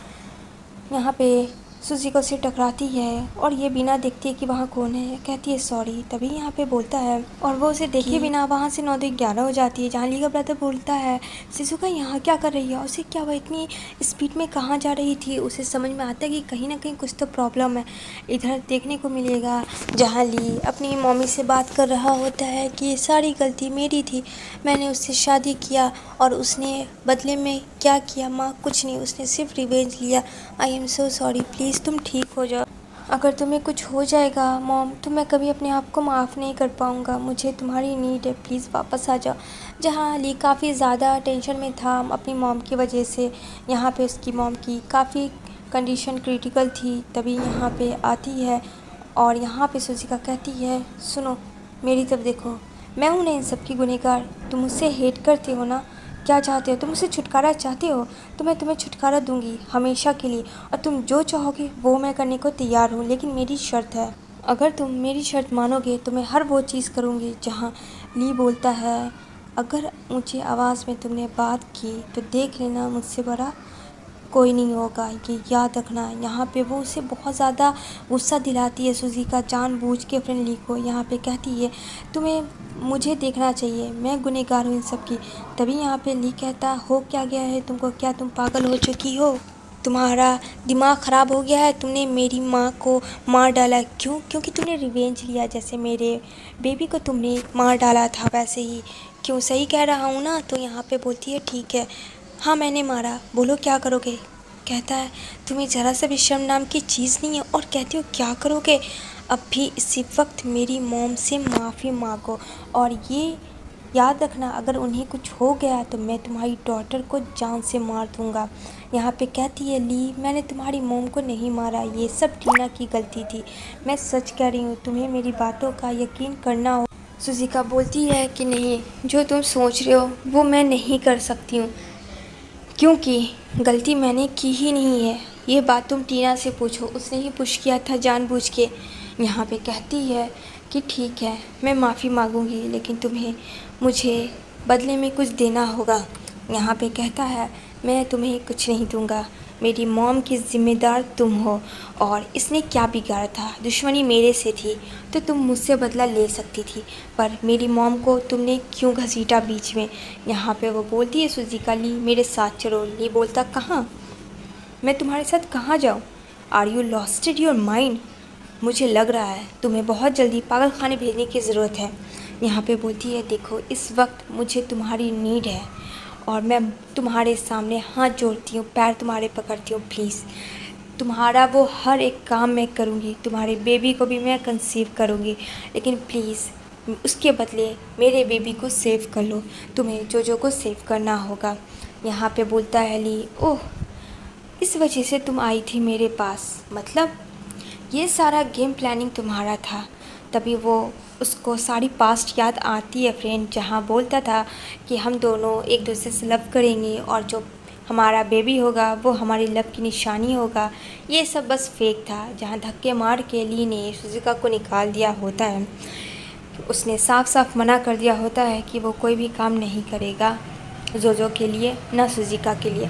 यहाँ पे सुजुका से टकराती है और ये बिना देखती कि वहाँ कौन है कहती है सॉरी। तभी यहाँ पे बोलता है और वो उसे देखे बिना वहाँ से 9-11 हो जाती है। जहाँ ली का ब्रदर बोलता है शिजुका यहाँ क्या कर रही है, उसे क्या वो इतनी स्पीड में कहाँ जा रही थी। उसे समझ में आता है कि कहीं ना कहीं कुछ तो प्रॉब्लम है। इधर देखने को मिलेगा जहाँ ली अपनी मम्मी से बात कर रहा होता है कि ये सारी गलती मेरी थी, मैंने उससे शादी किया और उसने बदले में क्या किया माँ, कुछ नहीं, उसने सिर्फ रिवेंज लिया। I am so sorry, please तुम ठीक हो जाओ। अगर तुम्हें कुछ हो जाएगा मॉम तो मैं कभी अपने आप को माफ़ नहीं कर पाऊँगा, मुझे तुम्हारी नीड है, प्लीज़ वापस आ जाओ। जहाँ ली काफ़ी ज़्यादा टेंशन में था अपनी मॉम की वजह से। यहाँ पे उसकी मॉम की काफ़ी कंडीशन क्रिटिकल थी। तभी यहाँ पे आती है और यहाँ पे सुजुका कहती है सुनो मेरी तरफ देखो, मैं हूँ ना इन सब की गुनहगार, तुम मुझसे हेट करते हो ना, क्या चाहते हो, तुम मुझसे छुटकारा चाहते हो तो मैं तुम्हें छुटकारा दूंगी हमेशा के लिए और तुम जो चाहोगे वो मैं करने को तैयार हूँ। लेकिन मेरी शर्त है, अगर तुम मेरी शर्त मानोगे तो मैं हर वो चीज़ करूँगी। जहाँ ली बोलता है अगर ऊंची आवाज़ में तुमने बात की तो देख लेना मुझसे बड़ा कोई नहीं होगा, ये याद रखना। यहाँ पे वो उसे बहुत ज़्यादा गुस्सा दिलाती है सुजुका जानबूझ के फ्रेंड ली को। यहाँ पे कहती है तुम्हें मुझे देखना चाहिए, मैं गुनहगार हूँ इन सब की। तभी यहाँ पे ली कहता हो क्या गया है तुमको, क्या तुम पागल हो चुकी हो, तुम्हारा दिमाग ख़राब हो गया है, तुमने मेरी माँ को मार डाला। क्यों? क्योंकि तुमने रिवेंज लिया, जैसे मेरे बेबी को तुमने मार डाला था वैसे ही। क्यों? सही कह रहा हूँ ना? तो यहाँ पे बोलती है ठीक है, हाँ मैंने मारा, बोलो क्या करोगे। कहता है तुम्हें ज़रा सा भी शर्म नाम की चीज़ नहीं है और कहती हो क्या करोगे। अब भी इसी वक्त मेरी मॉम से माफ़ी मांगो और ये याद रखना अगर उन्हें कुछ हो गया तो मैं तुम्हारी डॉटर को जान से मार दूंगा। यहाँ पे कहती है ली मैंने तुम्हारी मॉम को नहीं मारा, ये सब टीना की गलती थी, मैं सच कह रही हूँ, तुम्हें मेरी बातों का यकीन करना हो। सुजुका बोलती है कि नहीं, जो तुम सोच रहे हो वो मैं नहीं कर सकती हूँ क्योंकि गलती मैंने की ही नहीं है। ये बात तुम टीना से पूछो, उसने ही पुश किया था जानबूझ के। यहाँ पे कहती है कि ठीक है मैं माफ़ी मांगूंगी लेकिन तुम्हें मुझे बदले में कुछ देना होगा। यहाँ पे कहता है मैं तुम्हें कुछ नहीं दूंगा, मेरी मॉम की ज़िम्मेदार तुम हो और इसने क्या बिगाड़ा था, दुश्मनी मेरे से थी तो तुम मुझसे बदला ले सकती थी, पर मेरी मॉम को तुमने क्यों घसीटा बीच में। यहाँ पे वो बोलती है सुजुका ली मेरे साथ चलो। ली बोलता कहाँ, मैं तुम्हारे साथ कहाँ जाऊँ, आर यू लॉस्टेड योर माइंड, मुझे लग रहा है तुम्हें बहुत जल्दी पागल खाने भेजने की ज़रूरत है। यहाँ पे बोलती है देखो इस वक्त मुझे तुम्हारी नीड है और मैं तुम्हारे सामने हाथ जोड़ती हूँ, पैर तुम्हारे पकड़ती हूँ, प्लीज़ तुम्हारा वो हर एक काम मैं करूँगी, तुम्हारे बेबी को भी मैं कंसीव करूँगी, लेकिन प्लीज़ उसके बदले मेरे बेबी को सेव कर लो, तुम्हें जोजो को सेव करना होगा। यहाँ पे बोलता है ली ओह इस वजह से तुम आई थी मेरे पास, मतलब ये सारा गेम प्लानिंग तुम्हारा था। तभी वो उसको सारी पास्ट याद आती है फ्रेंड, जहाँ बोलता था कि हम दोनों एक दूसरे से लव करेंगे और जो हमारा बेबी होगा वो हमारी लव की निशानी होगा। ये सब बस फेक था। जहाँ धक्के मार के ली ने सुजुका को निकाल दिया होता है, उसने साफ साफ मना कर दिया होता है कि वो कोई भी काम नहीं करेगा जोजो के लिए ना सुजुका के लिए।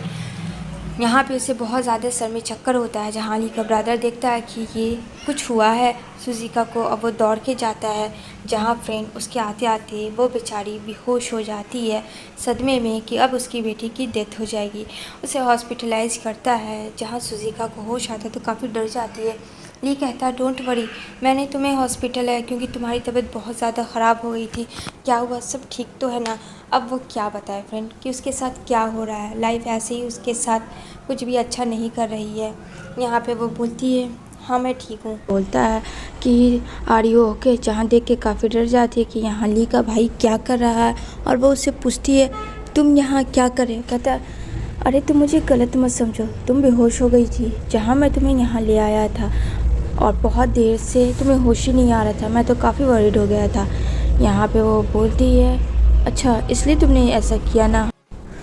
यहाँ पे उसे बहुत ज़्यादा सर में चक्कर होता है। जहाँ ली का ब्रदर देखता है कि ये कुछ हुआ है सुजुका को, अब वो दौड़ के जाता है। जहाँ फ्रेंड उसके आते आते वो बेचारी बेहोश हो जाती है सदमे में कि अब उसकी बेटी की डेथ हो जाएगी। उसे हॉस्पिटलाइज करता है। जहाँ सुजुका को होश आता है तो काफ़ी डर जाती है। ली कहता है डोंट वरी, मैंने तुम्हें हॉस्पिटल है क्योंकि तुम्हारी तबीयत बहुत ज़्यादा ख़राब हो गई थी, क्या हुआ, सब ठीक तो है ना। अब वो क्या बताए फ्रेंड कि उसके साथ क्या हो रहा है, लाइफ ऐसे ही उसके साथ कुछ भी अच्छा नहीं कर रही है। यहाँ पे वो बोलती है हाँ मैं ठीक हूँ। बोलता है कि आर यू ओके, जहाँ देख के काफ़ी डर जाती है कि यहाँ ली का भाई क्या कर रहा है और वो उससे पूछती है तुम यहाँ क्या कर रहे हो। कहता है अरे तुम मुझे गलत मत समझो, तुम बेहोश हो गई थी जहाँ मैं तुम्हें यहाँ ले आया था, और बहुत देर से तुम्हें होश ही नहीं आ रहा था। मैं तो काफ़ी वरीड हो गया था। यहाँ पे वो बोलती है, अच्छा इसलिए तुमने ऐसा किया ना?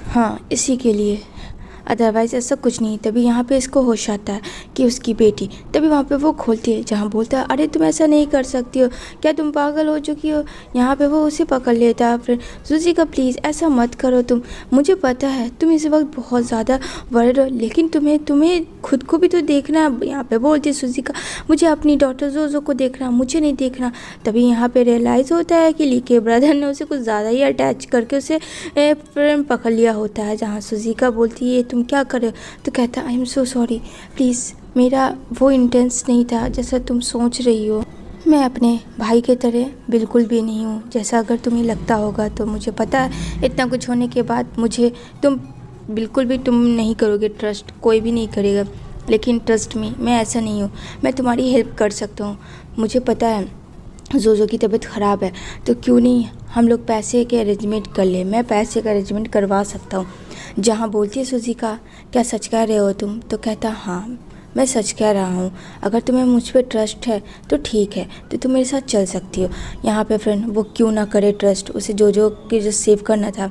हाँ, इसी के लिए, अदरवाइज़ ऐसा कुछ नहीं। तभी यहाँ पे इसको होश आता है कि उसकी बेटी, तभी वहाँ पे वो खोलती है जहाँ बोलता है, अरे तुम ऐसा नहीं कर सकती हो, क्या तुम पागल हो चुकी हो? यहाँ पे वो उसे पकड़ लेता है। फ्रेंड सुजीका प्लीज़ ऐसा मत करो तुम, मुझे पता है तुम इस वक्त बहुत ज़्यादा वरीड हो, लेकिन तुम्हें खुद को भी तो देखना है। यहाँ पे बोलती है सुजीका, मुझे अपनी डॉटर जोजो को देखना, मुझे नहीं देखना। तभी यहाँ पे रियलाइज़ होता है कि ली के ब्रदर ने उसे कुछ ज़्यादा ही अटैच करके उसे फ्रेंड पकड़ लिया होता है। जहाँ सुजीका बोलती है, तुम क्या कर रहे हो? तो कहता I am so sorry, please मेरा वो इंटेंस नहीं था जैसा तुम सोच रही हो। मैं अपने भाई के तरह बिल्कुल भी नहीं हूँ जैसा अगर तुम्हें लगता होगा। तो मुझे पता है इतना कुछ होने के बाद मुझे तुम बिल्कुल भी तुम नहीं करोगे ट्रस्ट, कोई भी नहीं करेगा, लेकिन ट्रस्ट मी, मैं ऐसा नहीं हूँ। मैं तुम्हारी हेल्प कर सकता हूँ। मुझे पता है जोजो की तबीयत ख़राब है, तो क्यों नहीं हम लोग पैसे के अरेंजमेंट कर ले, मैं पैसे का अरेंजमेंट करवा सकता हूँ। जहाँ बोलती है सुजीका, क्या सच कह रहे हो तुम? तो कहता हाँ मैं सच कह रहा हूँ, अगर तुम्हें मुझ पर ट्रस्ट है तो ठीक है, तो तुम मेरे साथ चल सकती हो। यहाँ पे फ्रेंड वो क्यों ना करे ट्रस्ट, उसे जोजो की जो सेव करना था।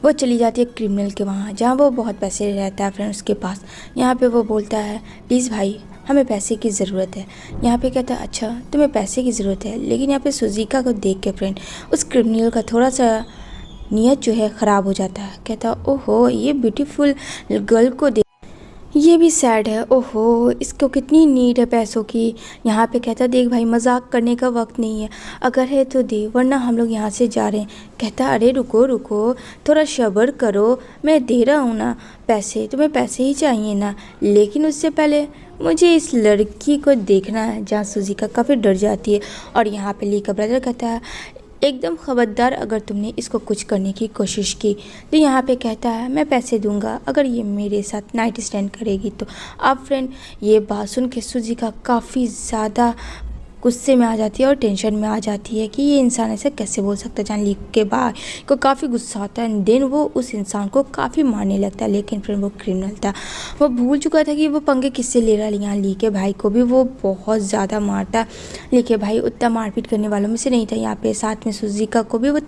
वो चली जाती है क्रिमिनल के वहाँ जहाँ वो बहुत पैसे रहता है फ्रेंड उसके पास। यहाँ पे वो बोलता है, प्लीज़ भाई हमें पैसे की ज़रूरत है। यहाँ पे कहता है, अच्छा तुम्हें पैसे की ज़रूरत है? लेकिन यहाँ पे सुजीका को देख के फ्रेंड उस क्रिमिनल का थोड़ा सा नीयत जो है ख़राब हो जाता है। कहता ओहो ये ब्यूटीफुल गर्ल को देख, ये भी सैड है, ओहो इसको कितनी नीड है पैसों की। यहाँ पे कहता देख भाई मजाक करने का वक्त नहीं है, अगर है तो दे वरना हम लोग यहाँ से जा रहे हैं। कहता अरे रुको रुको थोड़ा सब्र करो, मैं दे रहा हूँ ना पैसे, तुम्हें पैसे ही चाहिए ना, लेकिन उससे पहले मुझे इस लड़की को देखना है। जहाँ सुजीका काफ़ी डर जाती है। और यहाँ पे ली का ब्रदर कहता है, एकदम खबरदार अगर तुमने इसको कुछ करने की कोशिश की। तो यहाँ पे कहता है, मैं पैसे दूंगा अगर ये मेरे साथ नाइट स्टैंड करेगी तो। अब फ्रेंड ये बात सुन के सुजीका काफ़ी ज़्यादा गुस्से में आ जाती है और टेंशन में आ जाती है कि ये इंसान ऐसे कैसे बोल सकता है। जान ली के बाद को काफ़ी गुस्सा आता है। देन वो उस इंसान को काफ़ी मारने लगता है, लेकिन फिर वो क्रिमिनल था, वो भूल चुका था कि वो पंगे किससे ले रहा है। यहाँ ली के भाई को भी वो बहुत ज़्यादा मारता। ली के भाई उतना मारपीट करने वालों में से नहीं था। यहाँ पे साथ में सुजीका को भी वो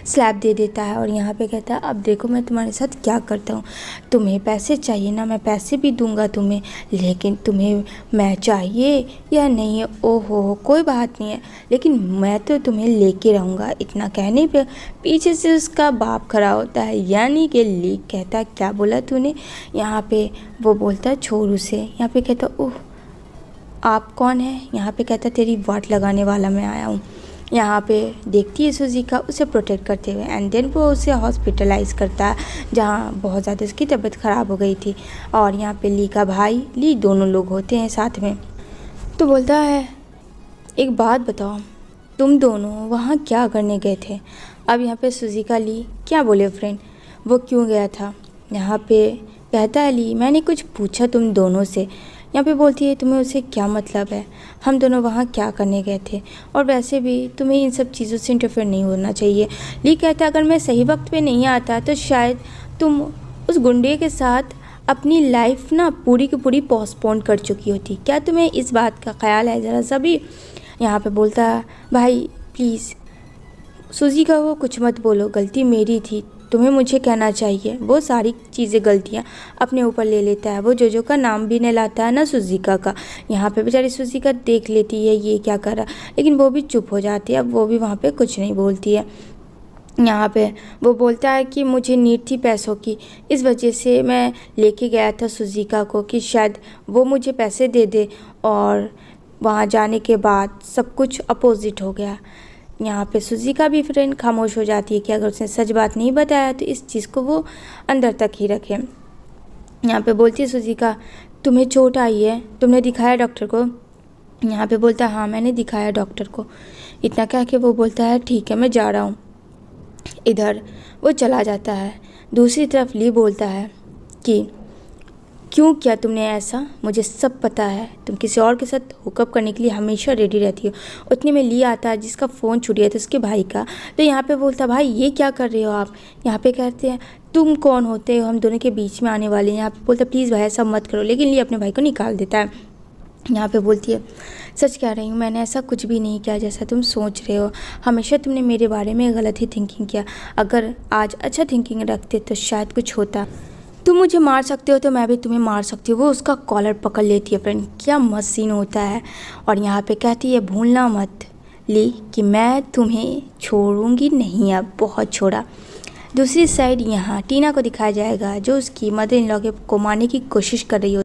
स्लैप दे देता है और यहाँ पे कहता है, अब देखो मैं तुम्हारे साथ क्या करता हूँ, तुम्हें पैसे चाहिए ना, मैं पैसे भी दूंगा तुम्हें, लेकिन तुम्हें मैं चाहिए या नहीं? ओहो कोई बात नहीं है, लेकिन मैं तो तुम्हें लेके रहूँगा। इतना कहने पे पीछे से उसका बाप खड़ा होता है, यानी कि ली कहता है, क्या बोला तूने? यहाँ पे वो बोलता है छोड़ उसे। यहाँ पे कहता ओह आप कौन है? यहाँ पे कहता तेरी वाट लगाने वाला मैं आया हूँ। यहाँ पे देखती है सुजीका उसे प्रोटेक्ट करते हुए, एंड देन वो उसे हॉस्पिटलाइज करता है जहाँ बहुत ज़्यादा उसकी तबीयत ख़राब हो गई थी। और यहाँ पे ली का भाई ली दोनों लोग होते हैं साथ में। तो बोलता है, एक बात बताओ तुम दोनों वहाँ क्या करने गए थे? अब यहाँ पे सुजीका ली क्या बोले फ्रेंड, वो क्यों गया था? यहाँ पे कहता है ली मैंने कुछ पूछा तुम दोनों से। यहाँ पे बोलती है, तुम्हें उससे क्या मतलब है? हम दोनों वहाँ क्या करने गए थे? और वैसे भी तुम्हें इन सब चीज़ों से इंटरफेयर नहीं होना चाहिए। ली कहता है, अगर मैं सही वक्त पे नहीं आता तो शायद तुम उस गुंडे के साथ अपनी लाइफ ना पूरी की पूरी पोस्टपोन कर चुकी होती। क्या तुम्हें इस बात का ख्याल है ज़रा सा भी? यहाँ पे बोलता है, भाई प्लीज़ सुजीका को कुछ मत बोलो, गलती मेरी थी, तुम्हें मुझे कहना चाहिए। वो सारी चीज़ें गलतियाँ अपने ऊपर ले लेता है, वो जोजो का नाम भी नहीं लाता है ना सुजीका का। यहाँ पे बेचारी सुजीका देख लेती है ये क्या कर रहा, लेकिन वो भी चुप हो जाती है, अब वो भी वहाँ पे कुछ नहीं बोलती है। यहाँ पे वो बोलता है कि मुझे नीड थी पैसों की, इस वजह से मैं लेके गया था सुजीका को कि शायद वो मुझे पैसे दे दे, और वहाँ जाने के बाद सब कुछ अपोजिट हो गया। यहाँ पे सुजीका भी फ्रेंड खामोश हो जाती है कि अगर उसने सच बात नहीं बताया तो इस चीज़ को वो अंदर तक ही रखे। यहाँ पे बोलती है सुजीका, तुम्हें चोट आई है, तुमने दिखाया डॉक्टर को? यहाँ पे बोलता है, हाँ मैंने दिखाया डॉक्टर को। इतना कह के वो बोलता है, ठीक है मैं जा रहा हूँ। इधर वो चला जाता है। दूसरी तरफ ली बोलता है कि क्यों किया तुमने ऐसा? मुझे सब पता है। तुम किसी और के साथ हुकअप करने के लिए हमेशा रेडी रहती हो। उतने में ली आता है जिसका फ़ोन छूट गया था उसके भाई का। तो यहाँ पे बोलता भाई ये क्या कर रहे हो आप? यहाँ पे कहते हैं तुम कौन होते हो हम दोनों के बीच में आने वाले हैं। यहाँ पे बोलता प्लीज़ भाई ऐसा मत करो, लेकिन ली अपने भाई को निकाल देता है। यहाँ पे बोलती है सच कह रही हूँ, मैंने ऐसा कुछ भी नहीं किया जैसा तुम सोच रहे हो। हमेशा तुमने मेरे बारे में गलत ही थिंकिंग किया। अगर आज अच्छा थिंकिंग रखते तो शायद कुछ होता। तुम मुझे मार सकते हो तो मैं भी तुम्हें मार सकती हूँ। वो उसका कॉलर पकड़ लेती है। फ्रेंड क्या मस्त सीन होता है। और यहाँ पे कहती है भूलना मत ली कि मैं तुम्हें छोड़ूंगी नहीं, अब बहुत छोड़ा। दूसरी साइड यहाँ टीना को दिखाया जाएगा जो उसकी मदर इन लॉ को मारने की कोशिश कर रही हो।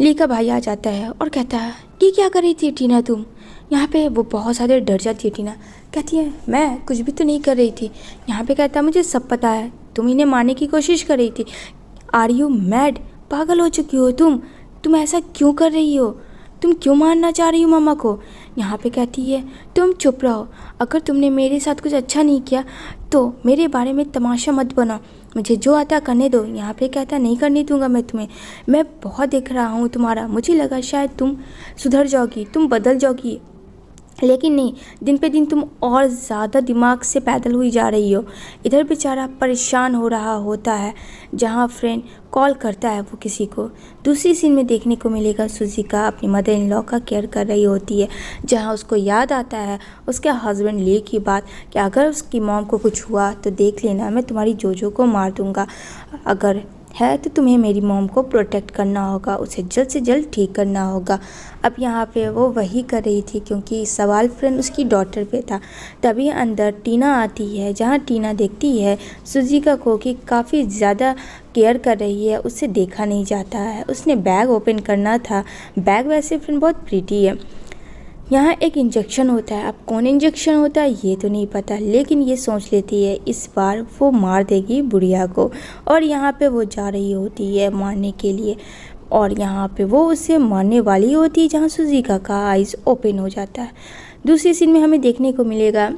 ली का भाई आ जाता है और कहता है ये क्या कर रही थी टीना तुम? यहाँ पे वो बहुत ज़्यादा डर जाती है। टीना कहती है मैं कुछ भी तो नहीं कर रही थी। यहाँ पे कहता है मुझे सब पता है, तुम इन्हें मारने की कोशिश कर रही थी। Are you mad? पागल हो चुकी हो तुम ऐसा क्यों कर रही हो? तुम क्यों मारना चाह रही हो मामा को? यहाँ पे कहती है तुम चुप रहो। अगर तुमने मेरे साथ कुछ अच्छा नहीं किया तो मेरे बारे में तमाशा मत बनाओ। मुझे जो आता करने दो। यहाँ पे कहता नहीं करने दूंगा मैं तुम्हें। मैं बहुत देख रहा हूँ तुम्हारा। मुझे लगा शायद तुम सुधर जाओगी, तुम बदल जाओगी, लेकिन नहीं, दिन पे दिन तुम और ज़्यादा दिमाग से पैदल हुई जा रही हो। इधर बेचारा परेशान हो रहा होता है जहाँ फ्रेंड कॉल करता है वो किसी को। दूसरी सीन में देखने को मिलेगा सुजीका अपनी मदर इन लॉ का केयर कर रही होती है, जहाँ उसको याद आता है उसके हस्बैंड ली की बात कि अगर उसकी मॉम को कुछ हुआ तो देख लेना मैं तुम्हारी जोजो को मार दूँगा। अगर है तो तुम्हें मेरी मॉम को प्रोटेक्ट करना होगा, उसे जल्द से जल्द ठीक करना होगा। अब यहाँ पे वो वही कर रही थी क्योंकि सवाल फ्रेंड उसकी डॉटर पे था। तभी अंदर टीना आती है जहाँ टीना देखती है सुजीका को कि काफ़ी ज़्यादा केयर कर रही है, उससे देखा नहीं जाता है। उसने बैग ओपन करना था। बैग वैसे फ्रेंड बहुत प्रीटी है। यहाँ एक इंजेक्शन होता है। अब कौन इंजेक्शन होता है ये तो नहीं पता, लेकिन ये सोच लेती है इस बार वो मार देगी बुढ़िया को। और यहाँ पे वो जा रही होती है मारने के लिए और यहाँ पे वो उसे मारने वाली होती है जहाँ सुजीका का आइज़ ओपन हो जाता है। दूसरी सीन में हमें देखने को मिलेगा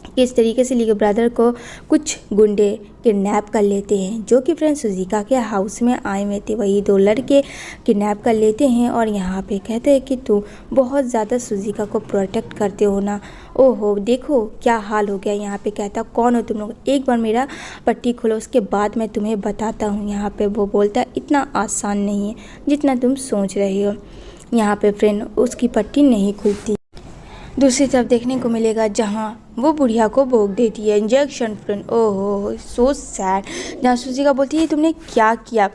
कि इस तरीके से ली के ब्रदर को कुछ गुंडे किडनैप कर लेते हैं जो कि फ्रेंड सुजीका के हाउस में आए हुए थे। वही दो लड़के किडनैप कर लेते हैं और यहाँ पे कहते हैं कि तू बहुत ज़्यादा सुजीका को प्रोटेक्ट करते हो ना। ओहो देखो क्या हाल हो गया। यहाँ पे कहता कौन हो तुम लोग, एक बार मेरा पट्टी खोलो उसके बाद मैं तुम्हें बताता हूँ। यहाँ पे वो बोलता है इतना आसान नहीं है जितना तुम सोच रहे हो। यहाँ पे फ्रेंड उसकी पट्टी नहीं खुलती। दूसरी तरफ देखने को मिलेगा जहाँ वो बुढ़िया को भोग देती है इंजेक्शन फ्रेंड। ओहो सो सैड। जहाँ सुजीका बोलती है तुमने क्या किया?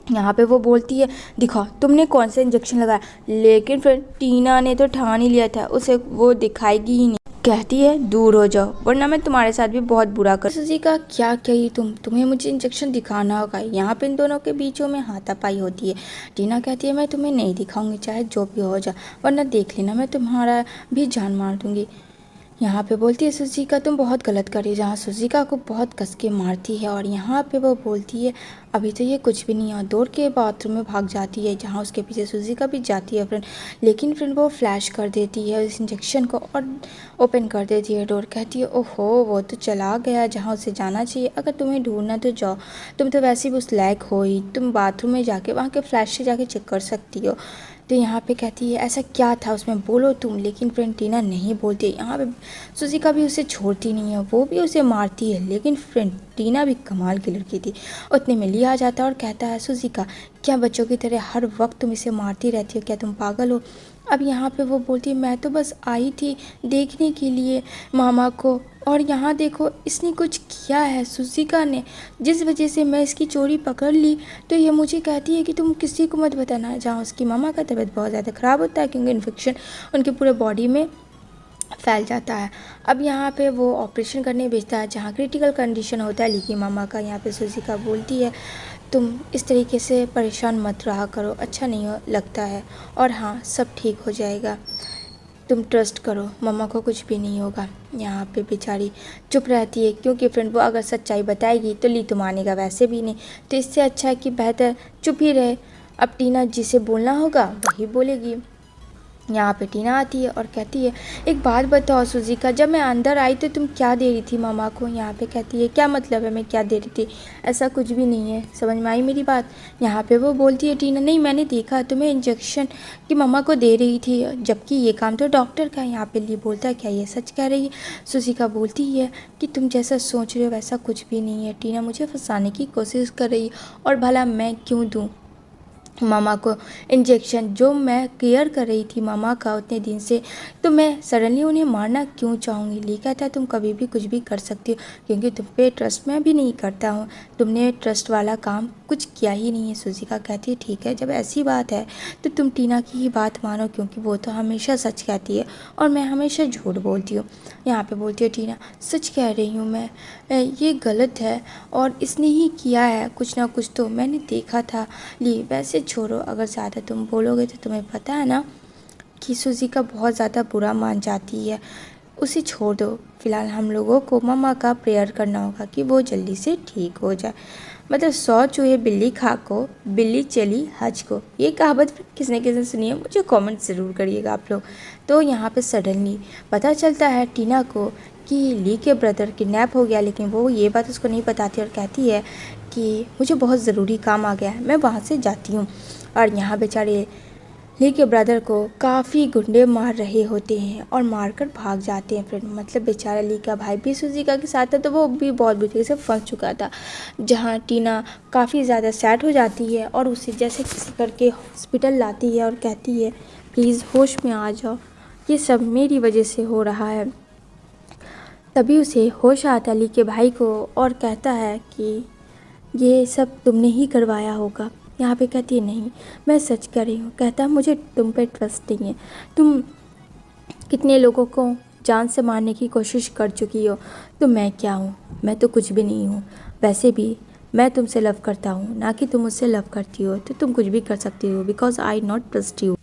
यहाँ पे वो बोलती है दिखाओ तुमने कौन सा इंजेक्शन लगाया। लेकिन फ्रेंड टीना ने तो ठान ही लिया था उसे वो दिखाएगी ही नहीं। कहती है दूर हो जाओ वरना मैं तुम्हारे साथ भी बहुत बुरा कर। सुजीका क्या कही तुम्हें मुझे इंजेक्शन दिखाना होगा। यहाँ पे इन दोनों के बीचों में हाथापाई होती है। टीना कहती है मैं तुम्हें नहीं दिखाऊंगी चाहे जो भी हो जाए, वरना देख लेना मैं तुम्हारा भी जान मार दूंगी। यहाँ पे बोलती है सुजीका तुम बहुत गलत कर रही हो। जहाँ सुजीका को बहुत कस के मारती है और यहाँ पे वो बोलती है अभी तो ये कुछ भी नहीं है। दौड़ के बाथरूम में भाग जाती है जहाँ उसके पीछे सुजीका भी जाती है फ्रेंड। लेकिन फ्रेंड वो फ्लैश कर देती है उस इंजेक्शन को और ओपन कर देती है डोर। कहती है ओहो वो तो चला गया जहाँ उसे जाना चाहिए। अगर तुम्हें ढूंढना तो जाओ, तुम तो वैसे भी उस लायक हो ही, तुम बाथरूम में जाके वहाँ के फ्लैश से जाके चेक कर सकती हो। तो यहाँ पे कहती है ऐसा क्या था उसमें बोलो तुम। लेकिन फ्रेंड टीना नहीं बोलती। यहाँ पे सुजीका भी उसे छोड़ती नहीं है, वो भी उसे मारती है। लेकिन फ्रेंड टीना भी कमाल की लड़की थी। उतने में लिया जाता है और कहता है सुजीका क्या बच्चों की तरह हर वक्त तुम इसे मारती रहती हो, क्या तुम पागल हो? अब यहाँ पे वो बोलती है मैं तो बस आई थी देखने के लिए मामा को, और यहाँ देखो इसने कुछ किया है सुजीका ने, जिस वजह से मैं इसकी चोरी पकड़ ली। तो ये मुझे कहती है कि तुम किसी को मत बताना। जहाँ उसकी मामा का तबीयत बहुत ज़्यादा ख़राब होता है क्योंकि इन्फेक्शन उनके पूरे बॉडी में फैल जाता है। अब यहाँ पे वो ऑपरेशन करने भेजता है जहाँ क्रिटिकल कंडीशन होता है लीकी मामा का। यहाँ पे सुजीका बोलती है तुम इस तरीके से परेशान मत रहा करो, अच्छा नहीं लगता है, और हाँ सब ठीक हो जाएगा, तुम ट्रस्ट करो, मम्मा को कुछ भी नहीं होगा। यहाँ पे बेचारी चुप रहती है क्योंकि फ्रेंड वो अगर सच्चाई बताएगी तो ली तो मानेगा वैसे भी नहीं। तो इससे अच्छा है कि बेहतर चुप ही रहे। अब टीना जिसे बोलना होगा वही बोलेगी। यहाँ पे टीना आती है और कहती है एक बात बताओ सुजीका, जब मैं अंदर आई तो तुम क्या दे रही थी मामा को? यहाँ पे कहती है क्या मतलब है मैं क्या दे रही थी, ऐसा कुछ भी नहीं है, समझ में आई मेरी बात? यहाँ पे वो बोलती है टीना नहीं मैंने देखा तुम्हें इंजेक्शन की मम्मा को दे रही थी, जबकि ये काम तो डॉक्टर का है। यहाँ पे ली बोलता है क्या ये सच कह रही है? सुजीका बोलती है कि तुम जैसा सोच रहे हो वैसा कुछ भी नहीं है, टीना मुझे फंसाने की कोशिश कर रही है और भला मैं क्यों दूँ मामा को इंजेक्शन, जो मैं केयर कर रही थी मामा का उतने दिन से, तो मैं सडनली उन्हें मारना क्यों चाहूँगी? ली कहता है तुम कभी भी कुछ भी कर सकती हो क्योंकि तुम पे ट्रस्ट मैं भी नहीं करता हूँ, तुमने ट्रस्ट वाला काम कुछ किया ही नहीं है। सुजीका कहती है ठीक है जब ऐसी बात है तो तुम टीना की ही बात मानो क्योंकि वो तो हमेशा सच कहती है और मैं हमेशा झूठ बोलती हूँ। यहाँ पे बोलती है टीना सच कह रही हूँ मैं, ये गलत है और इसने ही किया है कुछ ना कुछ तो मैंने देखा था। ली वैसे छोड़ो, अगर ज़्यादा तुम बोलोगे तो तुम्हें पता है ना कि सुजीका बहुत ज़्यादा बुरा मान जाती है, उसे छोड़ दो। फ़िलहाल हम लोगों को मम्मा का प्रेयर करना होगा कि वो जल्दी से ठीक हो जाए। मतलब 100 चूहे बिल्ली खा को बिल्ली चली हज को, ये कहावत किसने सुनी है मुझे कमेंट ज़रूर करिएगा आप लोग। तो यहाँ पे सडनली पता चलता है टीना को कि ली के ब्रदर किडनैप हो गया, लेकिन वो ये बात उसको नहीं बताती और कहती है कि मुझे बहुत ज़रूरी काम आ गया है मैं वहाँ से जाती हूँ। और यहाँ बेचारे ली के ब्रदर को काफ़ी गुंडे मार रहे होते हैं और मारकर भाग जाते हैं। फ्रेंड मतलब बेचारा ली का भाई भी सुजीका के साथ था तो वो भी बहुत बुरी से फंस चुका था, जहाँ टीना काफ़ी ज़्यादा सैड हो जाती है और उसे जैसे किसी करके हॉस्पिटल लाती है और कहती है प्लीज़ होश में आ जाओ, ये सब मेरी वजह से हो रहा है। तभी उसे होश आता ली के भाई को और कहता है कि ये सब तुमने ही करवाया होगा। यहाँ पे कहती है नहीं मैं सच कह रही हूँ। कहता है मुझे तुम पे ट्रस्ट नहीं है, तुम कितने लोगों को जान से मारने की कोशिश कर चुकी हो, तो मैं क्या हूँ, मैं तो कुछ भी नहीं हूँ। वैसे भी मैं तुमसे लव करता हूँ ना कि तुम मुझसे लव करती हो, तो तुम कुछ भी कर सकती हो because I not trust you.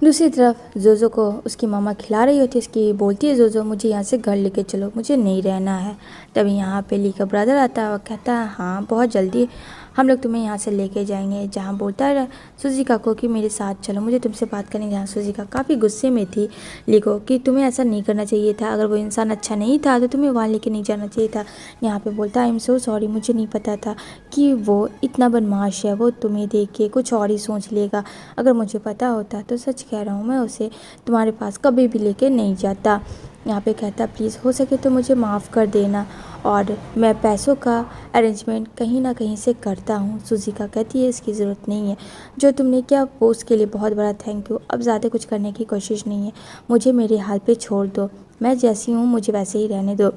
दूसरी तरफ जोजो को उसकी मामा खिला रही होती है, इसकी बोलती है जोजो मुझे यहाँ से घर लेके चलो, मुझे नहीं रहना है। तभी यहाँ पे ली का ब्रदर आता है और कहता है हाँ बहुत जल्दी हम लोग तुम्हें यहाँ से लेके जाएंगे। जहाँ बोलता है सुजीका को कि मेरे साथ चलो मुझे तुमसे बात करनी। जहाँ सुजीका काफ़ी गुस्से में थी ली को कि तुम्हें ऐसा नहीं करना चाहिए था, अगर वो इंसान अच्छा नहीं था तो तुम्हें वहाँ लेके नहीं जाना चाहिए था। यहाँ पे बोलता है आई एम सो सॉरी, मुझे नहीं पता था कि वो इतना बदमाश है, वो तुम्हें देख के कुछ और ही सोच लेगा, अगर मुझे पता होता तो सच कह रहा हूँ मैं उसे तुम्हारे पास कभी भी लेके नहीं जाता। यहाँ पे कहता प्लीज़ हो सके तो मुझे माफ़ कर देना और मैं पैसों का अरेंजमेंट कहीं ना कहीं से करता हूँ। सुजीका कहती है इसकी ज़रूरत नहीं है, जो तुमने किया वो उसके लिए बहुत बड़ा थैंक यू, अब ज़्यादा कुछ करने की कोशिश नहीं है, मुझे मेरे हाल पे छोड़ दो, मैं जैसी हूँ मुझे वैसे ही रहने दो।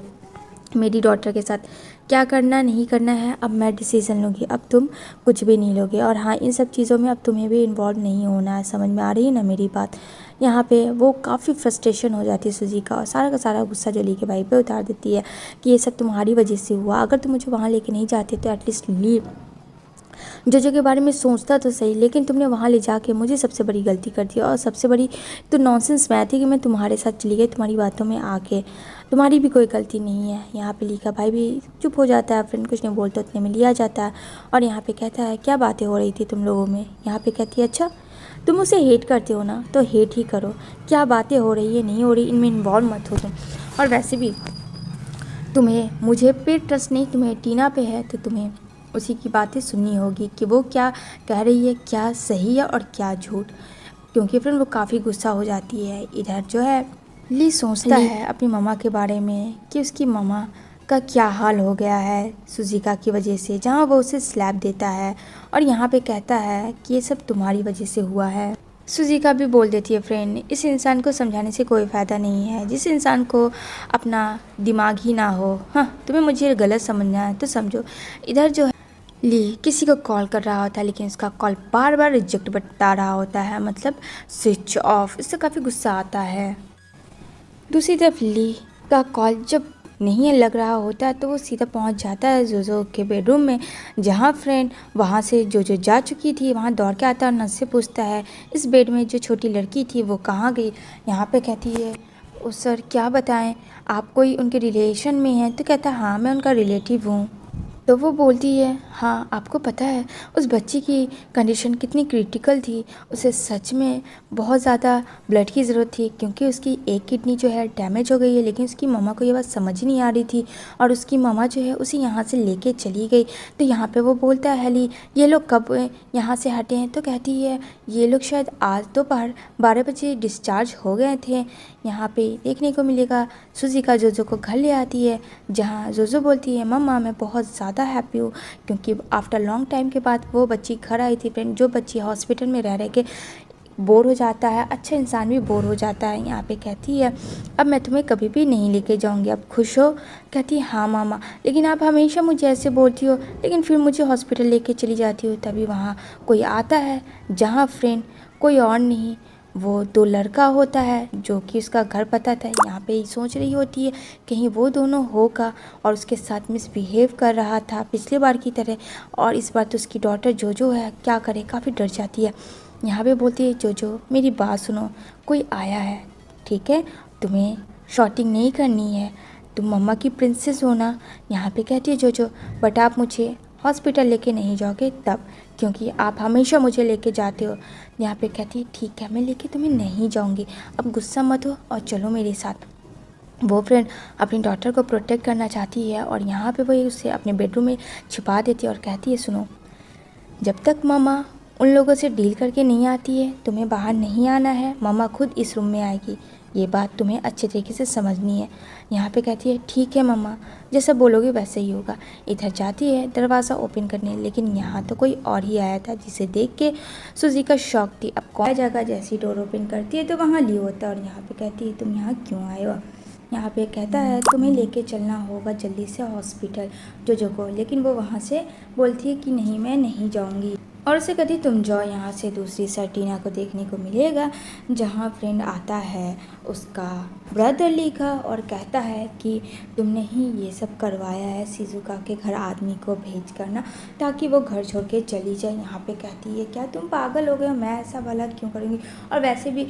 मेरी डॉटर के साथ क्या करना नहीं करना है अब मैं डिसीज़न लूँगी, अब तुम कुछ भी नहीं लोगे। और हाँ इन सब चीज़ों में अब तुम्हें भी इन्वॉल्व नहीं होना है, समझ में आ रही है ना मेरी बात? यहाँ पे वो काफ़ी फ्रस्ट्रेशन हो जाती है सुजीका और सारा का सारा गुस्सा जो ली के भाई पे उतार देती है कि ये सब तुम्हारी वजह से हुआ, अगर तुम मुझे वहाँ लेके नहीं जाते तो एटलीस्ट लीव जोजो के बारे में सोचता तो सही, लेकिन तुमने वहाँ ले जाके मुझे सबसे बड़ी गलती कर दी और सबसे बड़ी तो नॉनसेंस मैं थी कि मैं तुम्हारे साथ चली गई तुम्हारी बातों में आके, तुम्हारी भी कोई गलती नहीं है। यहाँ पे ली का भाई भी चुप हो जाता है, फ्रेंड कुछ नहीं बोलते उतने में लिया जाता है और यहाँ पे कहता है क्या बातें हो रही थी तुम लोगों में। यहाँ पे कहती है अच्छा तुम उसे हेट करते हो ना तो हेट ही करो, क्या बातें हो रही है नहीं हो रही इनमें इन्वॉल्व मत हो तुम, और वैसे भी तुम्हें मुझे पे ट्रस्ट नहीं तुम्हें टीना पे है तो तुम्हें उसी की बातें सुननी होगी कि वो क्या कह रही है, क्या सही है और क्या झूठ, क्योंकि फ्रेंड वो काफ़ी गुस्सा हो जाती है। इधर जो है ली सोचता है अपनी मम्मा के बारे में कि उसकी मम्मा का क्या हाल हो गया है सुजीका की वजह से, जहाँ वो उसे स्लैप देता है और यहाँ पे कहता है कि ये सब तुम्हारी वजह से हुआ है। सुजीका भी बोल देती है फ्रेंड इस इंसान को समझाने से कोई फ़ायदा नहीं है, जिस इंसान को अपना दिमाग ही ना हो, हाँ तुम्हें मुझे गलत समझना है तो समझो। इधर जो है ली किसी को कॉल कर रहा होता है लेकिन उसका कॉल बार बार रिजेक्ट बता रहा होता है, मतलब स्विच ऑफ, इससे काफ़ी गुस्सा आता है। दूसरी तरफ ली का कॉल जब नहीं लग रहा होता तो वो सीधा पहुंच जाता है जोजो के बेडरूम में, जहां फ्रेंड वहां से जो जा चुकी थी वहां दौड़ के आता है और नर्स से पूछता है इस बेड में जो छोटी लड़की थी वो कहाँ गई। यहाँ पे कहती है ओ सर क्या बताएं, आप कोई उनके रिलेशन में हैं? तो कहता है हाँ मैं उनका रिलेटिव हूँ। तो वो बोलती है, हाँ आपको पता है उस बच्ची की कंडीशन कितनी क्रिटिकल थी, उसे सच में बहुत ज़्यादा ब्लड की ज़रूरत थी क्योंकि उसकी एक किडनी जो है डैमेज हो गई है। लेकिन उसकी मम्मा को ये बात समझ ही नहीं आ रही थी और उसकी मम्मा जो है उसे यहाँ से लेके चली गई। तो यहाँ पे वो बोलता है, हेली ये लोग कब यहाँ से हटे हैं? तो कहती है ये लोग शायद आज दोपहर 12 बजे डिस्चार्ज हो गए थे। यहाँ पे देखने को मिलेगा सुज़िका जोजो को घर ले आती है, जहाँ जोजो बोलती है, मम्मा मैं बहुत ज़्यादा हैप्पी हूँ क्योंकि आफ्टर लॉन्ग टाइम के बाद वो बच्ची घर आई थी। फ्रेंड, जो बच्ची हॉस्पिटल में रह के बोर हो जाता है, अच्छा इंसान भी बोर हो जाता है। यहाँ पे कहती है अब मैं तुम्हें कभी भी नहीं लेके जाऊँगी, अब खुश हो? कहती है हाँ मामा, लेकिन आप हमेशा मुझे ऐसे बोलती हो, लेकिन फिर मुझे हॉस्पिटल लेके चली जाती हो। तभी वहाँ कोई आता है, जहाँ फ्रेंड कोई और नहीं, वो दो लड़का होता है जो कि उसका घर पता था। यहाँ पे ही सोच रही होती है कहीं वो दोनों होगा और उसके साथ मिसबिहेव कर रहा था पिछली बार की तरह, और इस बार तो उसकी डॉटर जोजो है, क्या करे, काफ़ी डर जाती है। यहाँ पे बोलती है, जोजो मेरी बात सुनो, कोई आया है, ठीक है, तुम्हें शॉटिंग नहीं करनी है, तुम मम्मा की प्रिंसेस हो ना। यहाँ पे कहती है जोजो, बट आप मुझे हॉस्पिटल लेके नहीं जाओगे तब, क्योंकि आप हमेशा मुझे लेके जाते हो। यहाँ पे कहती है ठीक है मैं लेके तुम्हें नहीं जाऊँगी, अब गुस्सा मत हो और चलो मेरे साथ। वो फ्रेंड अपनी डॉटर को प्रोटेक्ट करना चाहती है और यहाँ पे वो उसे अपने बेडरूम में छिपा देती है और कहती है, सुनो, जब तक मम्मा उन लोगों से डील करके नहीं आती है तुम्हें बाहर नहीं आना है, मम्मा खुद इस रूम में आएगी, ये बात तुम्हें अच्छे तरीके से समझनी है। यहाँ पे कहती है ठीक है मम्मा, जैसा बोलोगे वैसे ही होगा। इधर जाती है दरवाज़ा ओपन करने, लेकिन यहाँ तो कोई और ही आया था जिसे देख के सुज़िका शॉक थी। अब कौन जगह जैसी डोर ओपन करती है तो वहाँ लियो होता है और यहाँ पे कहती है तुम यहाँ क्यों आए हो? यहाँ पे कहता है तुम्हें लेके चलना होगा जल्दी से हॉस्पिटल जोजो को, लेकिन वो वहाँ से बोलती है कि नहीं मैं नहीं जाऊँगी और उसे कहती तुम जाओ यहाँ से। दूसरी साइड टीना को देखने को मिलेगा जहाँ फ्रेंड आता है उसका ब्रदर लीका और कहता है कि तुमने ही ये सब करवाया है शिजुका के घर आदमी को भेज करना ताकि वो घर छोड़ के चली जाए। यहाँ पे कहती है क्या तुम पागल हो गए हो, मैं ऐसा वाला क्यों करूँगी, और वैसे भी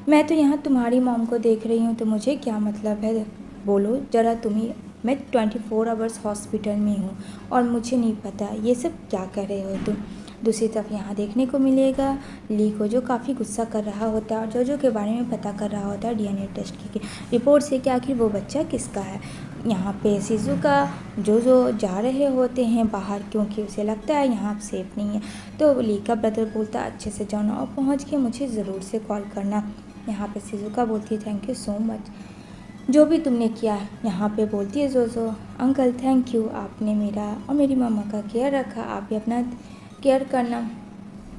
मैं तो यहाँ तुम्हारी मॉम को देख रही हूँ तो मुझे क्या मतलब है, बोलो ज़रा तुम्हें, मैं 24 आवर्स हॉस्पिटल में हूँ और मुझे नहीं पता ये सब क्या कर रहे हो तुम। दूसरी तरफ यहाँ देखने को मिलेगा ली को जो काफ़ी गुस्सा कर रहा होता है और जोजो के बारे में पता कर रहा होता है डीएनए टेस्ट की रिपोर्ट से कि आखिर वो बच्चा किसका है। यहाँ पे शिजुका जोजो जा रहे होते हैं बाहर क्योंकि उसे लगता है यहाँ सेफ नहीं है। तो ली का ब्रदर बोलता है अच्छे से जाना और पहुँच के मुझे ज़रूर से कॉल करना। यहाँ पे शिजुका बोलती है थैंक यू सो मच जो भी तुमने किया। यहाँ पे बोलती है जोजो अंकल थैंक यू, आपने मेरा और मेरी मम्मा का केयर रखा, आप भी अपना केयर करना।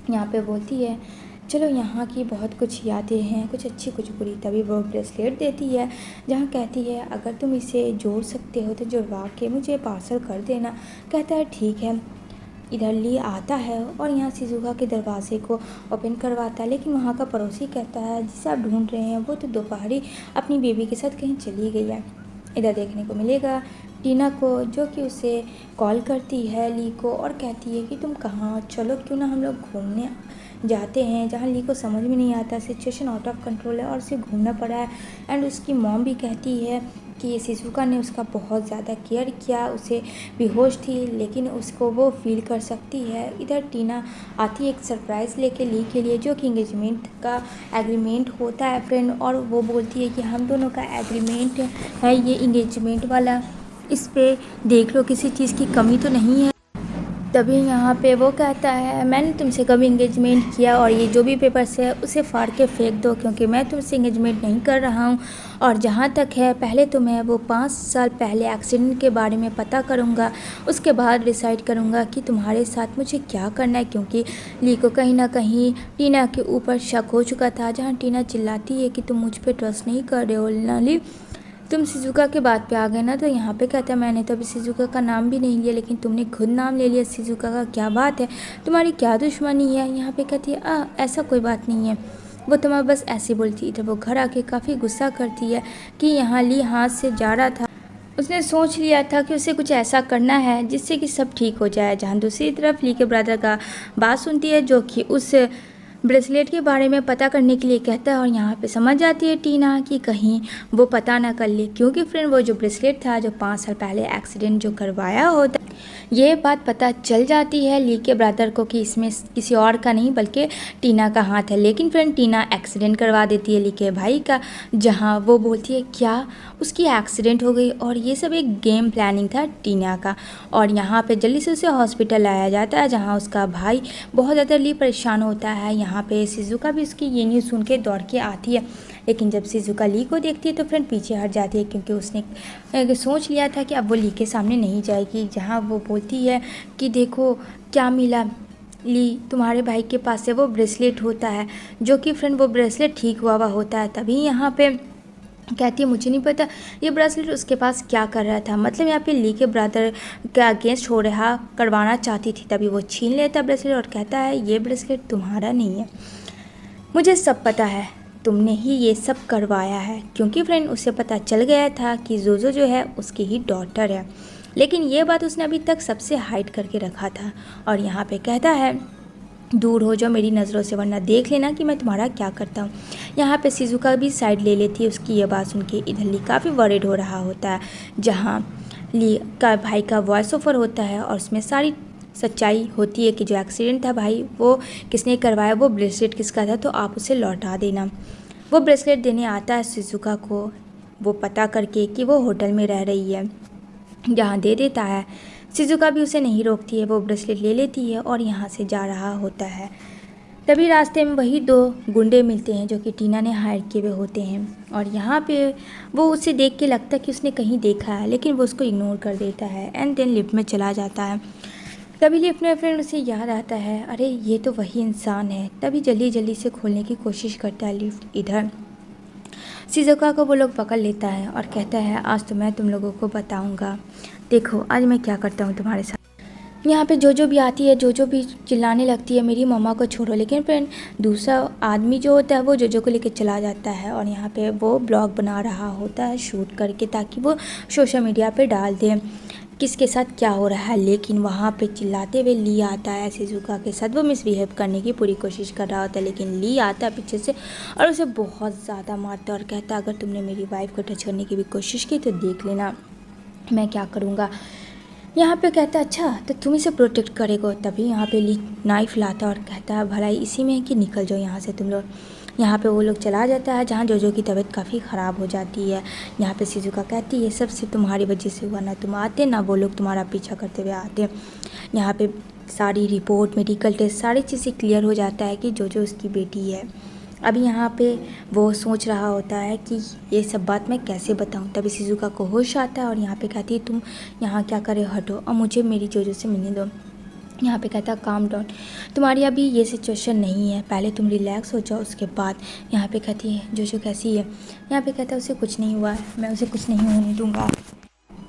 यहाँ पे बोलती है चलो यहाँ की बहुत कुछ यादें हैं, कुछ अच्छी कुछ बुरी। तभी वो ब्रेसलेट देती है जहाँ कहती है अगर तुम इसे जोड़ सकते हो तो जुड़वा के मुझे पार्सल कर देना। कहता है ठीक है। इधर ली आता है और यहाँ शिजुका के दरवाजे को ओपन करवाता है, लेकिन वहाँ का पड़ोसी कहता है जिसे आप ढूंढ रहे हैं वो तो दोपहर ही अपनी बेबी के साथ कहीं चली गई है। इधर देखने को मिलेगा टीना को जो कि उसे कॉल करती है ली को और कहती है कि तुम कहाँ, चलो क्यों ना हम लोग घूमने जाते हैं। जहाँ ली को समझ में नहीं आता, सिचुएशन आउट ऑफ कंट्रोल है और उसे घूमना पड़ा है। एंड उसकी मॉम भी कहती है कि शिजुका ने उसका बहुत ज़्यादा केयर किया, उसे बेहोश थी लेकिन उसको वो फील कर सकती है। इधर टीना आती है एक सरप्राइज़ लेके ली के लिए जो कि इंगेजमेंट का एग्रीमेंट होता है फ्रेंड, और वो बोलती है कि हम दोनों का एग्रीमेंट है ये इंगेजमेंट वाला, इस पे देख लो किसी चीज़ की कमी तो नहीं है। तभी यहाँ पे वो कहता है मैंने तुमसे कभी इंगेजमेंट किया और ये जो भी पेपर्स है उसे फाड़ के फेंक दो क्योंकि मैं तुमसे इंगेजमेंट नहीं कर रहा हूँ। और जहाँ तक है पहले तो मैं वो 5 साल पहले एक्सीडेंट के बारे में पता करूँगा, उसके बाद डिसाइड करूँगा कि तुम्हारे साथ मुझे क्या करना है। क्योंकि ली को कहीं ना कहीं टीना के ऊपर शक हो चुका था, जहाँ टीना चिल्लाती है कि तुम मुझ पर ट्रस्ट नहीं कर रहे हो ना ली, तुम शिजुका के बात पे आ गए ना। तो यहाँ पे कहता है मैंने तो अभी शिजुका का नाम भी नहीं लिया लेकिन तुमने खुद नाम ले लिया शिजुका का, क्या बात है, तुम्हारी क्या दुश्मनी है। यहाँ पे कहती है ऐसा कोई बात नहीं है, वो तुम्हारा बस ऐसे बोलती है। इधर वो घर आके काफ़ी गुस्सा करती है कि यहाँ ली हाथ से जा रहा था, उसने सोच लिया था कि उसे कुछ ऐसा करना है जिससे कि सब ठीक हो जाए। जहाँ दूसरी तरफ ली के ब्रदर का बात सुनती है जो कि उस ब्रेसलेट के बारे में पता करने के लिए कहता है और यहाँ पे समझ जाती है टीना कि कहीं वो पता ना कर ले, क्योंकि फ्रेंड वो जो ब्रेसलेट था जो 5 साल पहले एक्सीडेंट जो करवाया होता ये बात पता चल जाती है ली के ब्रदर को कि इसमें किसी और का नहीं बल्कि टीना का हाथ है। लेकिन फ्रेंड टीना एक्सीडेंट करवा देती है ली के भाई का, जहां वो बोलती है क्या उसकी एक्सीडेंट हो गई, और ये सब एक गेम प्लानिंग था टीना का। और यहाँ पे जल्दी से उसे हॉस्पिटल लाया जाता है, जहाँ उसका भाई बहुत ज़्यादा ली परेशान होता है। यहाँ पे शिजुका भी उसकी ये न्यूज़ सुन के दौड़ के आती है, लेकिन जब शिजुका ली को देखती है तो फ्रेंड पीछे हट जाती है, क्योंकि उसने सोच लिया था कि अब वो ली के सामने नहीं जाएगी। जहाँ वो बोलती है कि देखो क्या मिला ली, तुम्हारे भाई के पास से वो ब्रेसलेट होता है, जो कि फ्रेंड वो ब्रेसलेट ठीक हुआ होता है। तभी यहाँ पे कहती है मुझे नहीं पता ये ब्रेसलेट उसके पास क्या कर रहा था, मतलब यहाँ पे ली के ब्रदर के अगेंस्ट हो रहा करवाना चाहती थी। तभी वो छीन लेता ब्रेसलेट और कहता है ये ब्रेसलेट तुम्हारा नहीं है, मुझे सब पता है, तुमने ही ये सब करवाया है। क्योंकि फ्रेंड उसे पता चल गया था कि जोजो जो है उसकी ही डॉटर है, लेकिन ये बात उसने अभी तक सबसे हाइड करके रखा था। और यहाँ पे कहता है दूर हो जाओ मेरी नज़रों से, वरना देख लेना कि मैं तुम्हारा क्या करता हूँ। यहाँ पे शिजुका भी साइड ले लेती है उसकी ये बात सुन के। इधर ली काफ़ी वरीड हो रहा होता है, जहाँ ली का भाई का वॉइस ओवर होता है और उसमें सारी सच्चाई होती है कि जो एक्सीडेंट था भाई वो किसने करवाया, वो ब्रेसलेट किसका था, तो आप उसे लौटा देना। वो ब्रेसलेट देने आता है शिजुका को, वो पता करके कि वो होटल में रह रही है, जहाँ दे देता है। शिजुका भी उसे नहीं रोकती है, वो ब्रेसलेट ले लेती है और यहाँ से जा रहा होता है। तभी रास्ते में वही दो गुंडे मिलते हैं जो कि टीना ने हायर किए हुए होते हैं, और यहाँ पे वो उसे देख के लगता है कि उसने कहीं देखा है, लेकिन वो उसको इग्नोर कर देता है एंड देन लिफ्ट में चला जाता है। तभी लिफ्ट में फ्रेंड उसे याद आता है अरे ये तो वही इंसान है। तभी जल्दी जल्दी से खोलने की कोशिश करता है लिफ्ट। इधर शिजुका को वो लोग पकड़ लेता है और कहता है आज तो मैं तुम लोगों को बताऊंगा, देखो आज मैं क्या करता हूँ तुम्हारे साथ। यहाँ पे जोजो भी आती है, जोजो भी चिल्लाने लगती है मेरी मम्मा को छोड़ो, लेकिन फ्रेंड दूसरा आदमी जो होता है वो जोजो को लेकर चला जाता है और यहाँ पे वो ब्लॉग बना रहा होता है शूट करके, ताकि वो सोशल मीडिया पे डाल दे किसके साथ क्या हो रहा है। लेकिन वहाँ पे चिल्लाते हुए ली आता है शिजुका के साथ, वो मिसबिहेव करने की पूरी कोशिश कर रहा होता है, लेकिन ली आता है पीछे से और उसे बहुत ज़्यादा मारता है और कहता है अगर तुमने मेरी वाइफ को टच करने की भी कोशिश की तो देख लेना मैं क्या करूँगा। यहाँ पे कहता है अच्छा तो तुम इसे प्रोटेक्ट करेगो। तभी यहाँ पे ली नाइफ लाता और कहता है भलाई इसी में है कि निकल जाओ यहाँ से तुम लोग। यहाँ पे वो लोग चला जाता है, जहाँ जोजो की तबीयत काफ़ी ख़राब हो जाती है। यहाँ पे शिजुका कहती है सब से तुम्हारी वजह से हुआ, ना तुम आते ना वो लोग तुम्हारा पीछा करते हुए आते। यहाँ पे सारी रिपोर्ट मेडिकल टेस्ट सारी चीज़ें क्लियर हो जाता है कि जोजो उसकी बेटी है। अभी यहाँ पे वो सोच रहा होता है कि ये सब बात मैं कैसे बताऊँ। तभी शिजुका को होश आता है और यहाँ पे कहती है तुम यहाँ क्या करे हटो और मुझे मेरी जोजो से मिलने दो। यहाँ पे कहता है काम डाउन, तुम्हारी अभी ये सिचुएशन नहीं है, पहले तुम रिलैक्स हो जाओ उसके बाद। यहाँ पे कहती है जोजो कैसी है। यहाँ पे कहता है उसे कुछ नहीं हुआ है, मैं उसे कुछ नहीं होने दूँगा।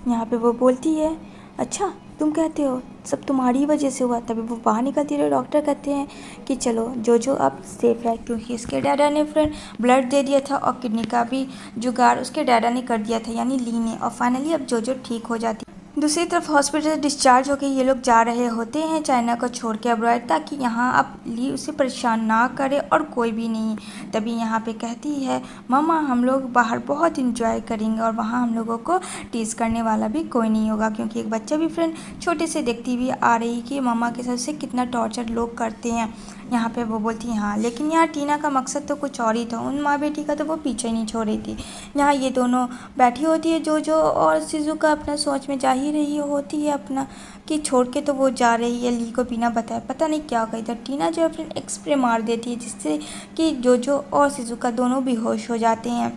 यहाँ पे वो बोलती है अच्छा तुम कहते हो सब तुम्हारी वजह से हुआ। तभी वो बाहर निकलती रही। डॉक्टर कहते हैं कि चलो जोजो अब सेफ़ है, क्योंकि इसके डैडा ने फ्रेंड ब्लड दे दिया था और किडनी का भी जुगाड़ उसके डैडा ने कर दिया था, यानी ली ने। और फाइनली अब जोजो ठीक हो जाती। दूसरी तरफ हॉस्पिटल डिस्चार्ज होकर ये लोग जा रहे होते हैं चाइना को छोड़ के अब्रॉड, ताकि यहाँ अब ली उसे परेशान ना करे और कोई भी नहीं। तभी यहाँ पे कहती है मम्मा हम लोग बाहर बहुत इंजॉय करेंगे और वहाँ हम लोगों को टीज़ करने वाला भी कोई नहीं होगा, क्योंकि एक बच्चा भी फ्रेंड छोटे से देखती हुई आ रही कि मम्मा के साथ से कितना टॉर्चर लोग करते हैं। यहाँ पे वो बोलती है हाँ, लेकिन यहाँ टीना का मकसद तो कुछ और ही था, उन माँ बेटी का तो वो पीछे नहीं छोड़ रही थी। यहाँ ये दोनों बैठी होती है जोजो और शिजुका अपना सोच में जा ही रही होती है अपना कि छोड़ के, तो वो जा रही है ली को बिना बताए, पता नहीं क्या कही था। टीना जो है फ्रेंड एक स्प्रे मार देती है जिससे कि जोजो और शिजुका दोनों बेहोश हो जाते हैं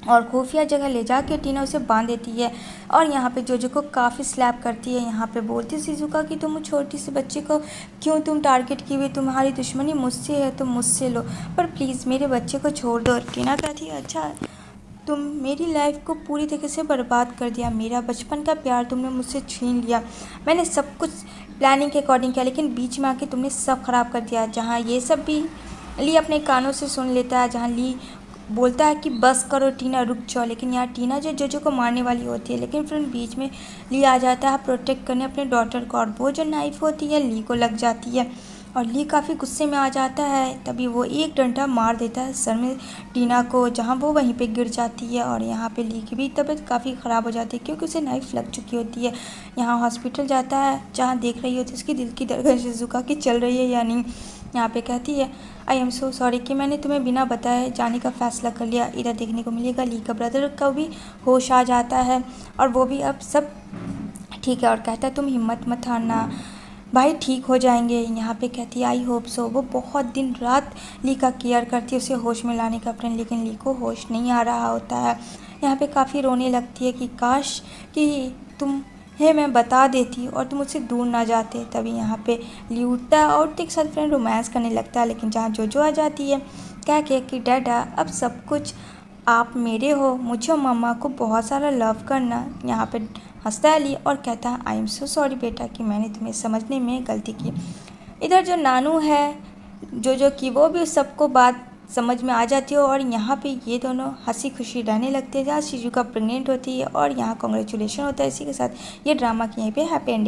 और खुफिया जगह ले जाके टीना उसे बांध देती है और यहाँ पे जोजो को काफ़ी स्लैप करती है। यहाँ पे बोलती है शिजुका कि तुम छोटी सी बच्ची को क्यों तुम टारगेट की हुई, तुम्हारी दुश्मनी मुझसे है तो मुझसे लो, पर प्लीज़ मेरे बच्चे को छोड़ दो। टीना कहती है अच्छा तुम मेरी लाइफ को पूरी तरीके से बर्बाद कर दिया, मेरा बचपन का प्यार तुमने मुझसे छीन लिया, मैंने सब कुछ प्लानिंग के अकॉर्डिंग किया, लेकिन बीच में आके तुमने सब ख़राब कर दिया। जहाँ ये सब भी ली अपने कानों से सुन लेता है, जहाँ ली बोलता है कि बस करो टीना रुक जाओ, लेकिन यहाँ टीना जो जोजो को मारने वाली होती है, लेकिन फ्रेंड बीच में ली आ जाता है प्रोटेक्ट करने अपने डॉटर को और वो जो नाइफ होती है ली को लग जाती है और ली काफ़ी गुस्से में आ जाता है। तभी वो एक डंडा मार देता है सर में टीना को, जहाँ वो वहीं पे गिर जाती है। और यहाँ पे ली की भी तबीयत काफ़ी ख़राब हो जाती है क्योंकि उसे नाइफ लग चुकी होती है। यहाँ हॉस्पिटल जाता है जहाँ देख रही होती है उसकी दिल की धड़कन शिज़ुका की चल रही है या नहीं। यहाँ पे कहती है आई एम सो सॉरी कि मैंने तुम्हें बिना बताए जाने का फ़ैसला कर लिया। इधर देखने को मिलेगा ली का ब्रदर का भी होश आ जाता है और वो भी अब सब ठीक है और कहता है तुम हिम्मत मत हारना भाई, ठीक हो जाएंगे। यहाँ पे कहती है आई होप सो। वो बहुत दिन रात ली का केयर करती है उसे होश में लाने का प्रण, लेकिन ली को होश नहीं आ रहा होता है। यहाँ पे काफ़ी रोने लगती है कि काश कि तुम्हें मैं बता देती और तुम मुझसे दूर ना जाते। तभी यहाँ पे ली उठता है और उसके साथ फ्रेंड रोमांस करने लगता है, लेकिन जहाँ जोजो आ जाती है कह के कि डैडा अब सब कुछ आप मेरे हो, मुझे और मम्मा को बहुत सारा लव करना। यहाँ पे हंसता है ली और कहता है आई एम सो सॉरी बेटा कि मैंने तुम्हें समझने में गलती की। इधर जो नानू है जो कि वो भी सबको बात समझ में आ जाती है और यहाँ पे ये दोनों हंसी खुशी रहने लगते हैं। जहाँ शिजुका प्रेग्नेंट होती है और यहाँ कॉन्ग्रेचुलेशन होता है। इसी के साथ ये ड्रामा की यहीं पे हैप्पी एंडिंग।